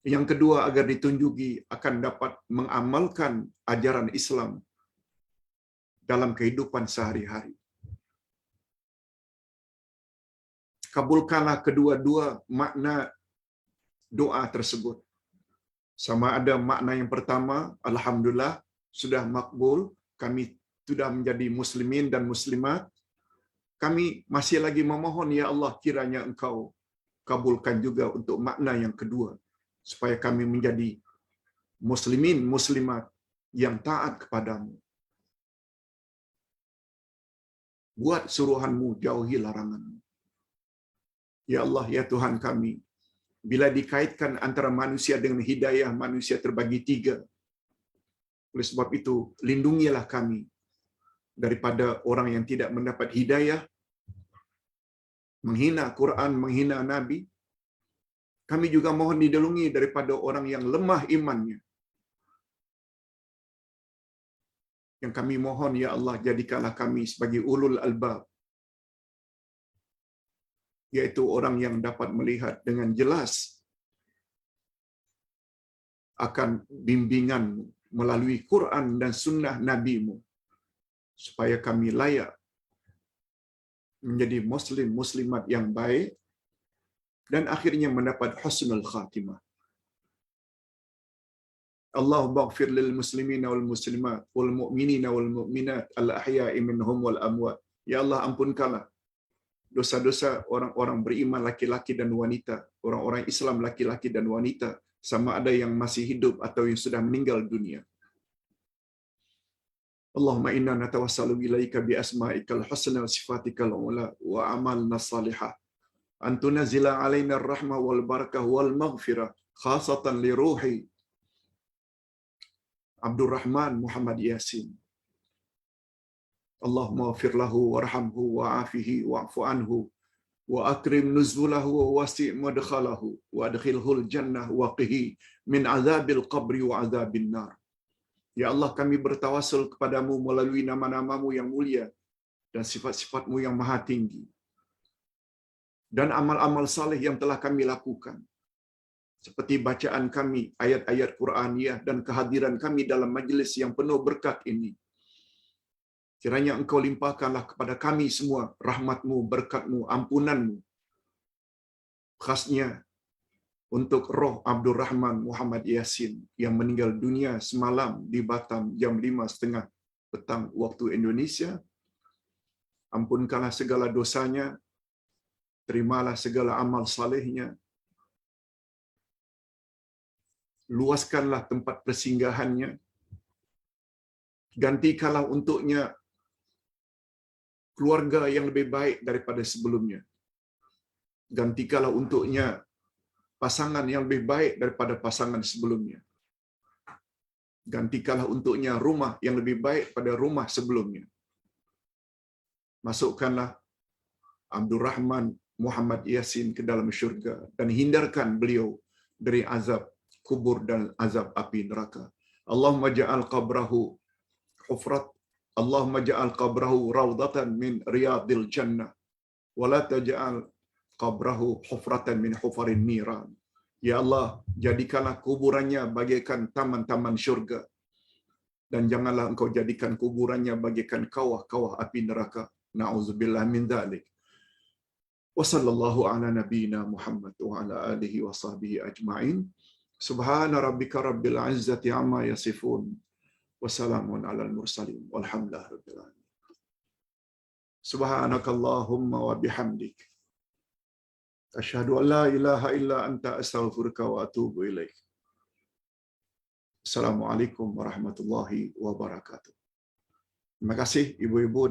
Yang kedua, agar ditunjuki akan dapat mengamalkan ajaran Islam dalam kehidupan sehari-hari. kabulkanlah kedua-dua makna doa tersebut. Sama ada makna yang pertama, alhamdulillah sudah makbul, kami sudah menjadi muslimin dan muslimat. Kami masih lagi memohon, ya Allah, kiranya Engkau kabulkan juga untuk makna yang kedua, supaya kami menjadi muslimin muslimat yang taat kepadamu. Buat suruhanmu, jauhi laranganmu. Ya Allah, ya Tuhan kami, bila dikaitkan antara manusia dengan hidayah, manusia terbagi tiga. Oleh sebab itu, lindungilah kami daripada orang yang tidak mendapat hidayah, menghina Quran, menghina Nabi. Kami juga mohon dilindungi daripada orang yang lemah imannya. Yang kami mohon, ya Allah, jadikanlah kami sebagai ulul albab, yaitu orang yang dapat melihat dengan jelas akan bimbingan-Mu melalui Quran dan sunnah Nabi-Mu, supaya kami layak menjadi muslim muslimat yang baik dan akhirnya mendapat husnul khatimah. Allahumma ighfir lil muslimina wal muslimat wal mu'minina wal mu'minat al ahya'i minhum wal amwat. Ya Allah, ampunkanlah dosa-dosa orang-orang beriman laki-laki dan wanita, orang-orang Islam laki-laki dan wanita, sama ada yang masih hidup atau yang sudah meninggal dunia. Allahumma inna natawassalu ilaika bi asma'ikal husna wa sifatikal ula wa amalna salihah an tunzila alaina ar-rahma wal barakah wal maghfirah khasatan li ruhi Abdurrahman Muhammad Yasin. Allahumma ighfir lahu warhamhu wa'afihi wa'fu anhu wa akrim nuzulahu wa wasi' madkhalahu wa adkhilhul jannah wa qihi min azabil qabri wa azabin nar. Ya Allah, kami bertawasul kepadamu melalui nama-namamu yang mulia dan sifat-sifatmu yang maha tinggi, dan amal-amal saleh yang telah kami lakukan, seperti bacaan kami ayat-ayat Qur'aniyah dan kehadiran kami dalam majlis yang penuh berkat ini. Kiranya Engkau limpahkanlah kepada kami semua rahmat-Mu, berkat-Mu, ampunan-Mu, khasnya untuk roh Abdurrahman Muhammad Yasin yang meninggal dunia semalam di Batam jam 5:30 petang waktu Indonesia. Ampunkanlah segala dosanya, terimalah segala amal salehnya, luaskanlah tempat persinggahannya, gantikanlah untuknya keluarga yang lebih baik daripada sebelumnya, gantikanlah untuknya pasangan yang lebih baik daripada pasangan sebelumnya, gantikanlah untuknya rumah yang lebih baik pada rumah sebelumnya. Masukkanlah Abdurrahman Muhammad Yasin ke dalam syurga dan hindarkan beliau dari azab kubur dan azab api neraka. Allahumma ja'al qabrahu hufrat, Allahumma ja'al qabrahu rawdatan min riyadil jannah wa la taj'al qabrahu hufratan min hufarin niran. Ya Allah, jadikanlah kuburannya bagaikan taman-taman syurga, dan janganlah Engkau jadikan kuburannya bagaikan kawah-kawah api neraka. Na'udzubillah min dzalik. Wa sallallahu ala nabiyyina Muhammad wa ala alihi wa sahbihi ajma'in. Subhana rabbika rabbil izzati amma yasifun. Wa salamun alal mursalin. Walhamdulillahi rabbil alamin. Subhanakallahumma wa bihamdik, asyhadu an la ilaha illa anta astaghfiruka wa atubu ilaik. Assalamualaikum warahmatullahi wabarakatuh. Terima kasih ibu-ibu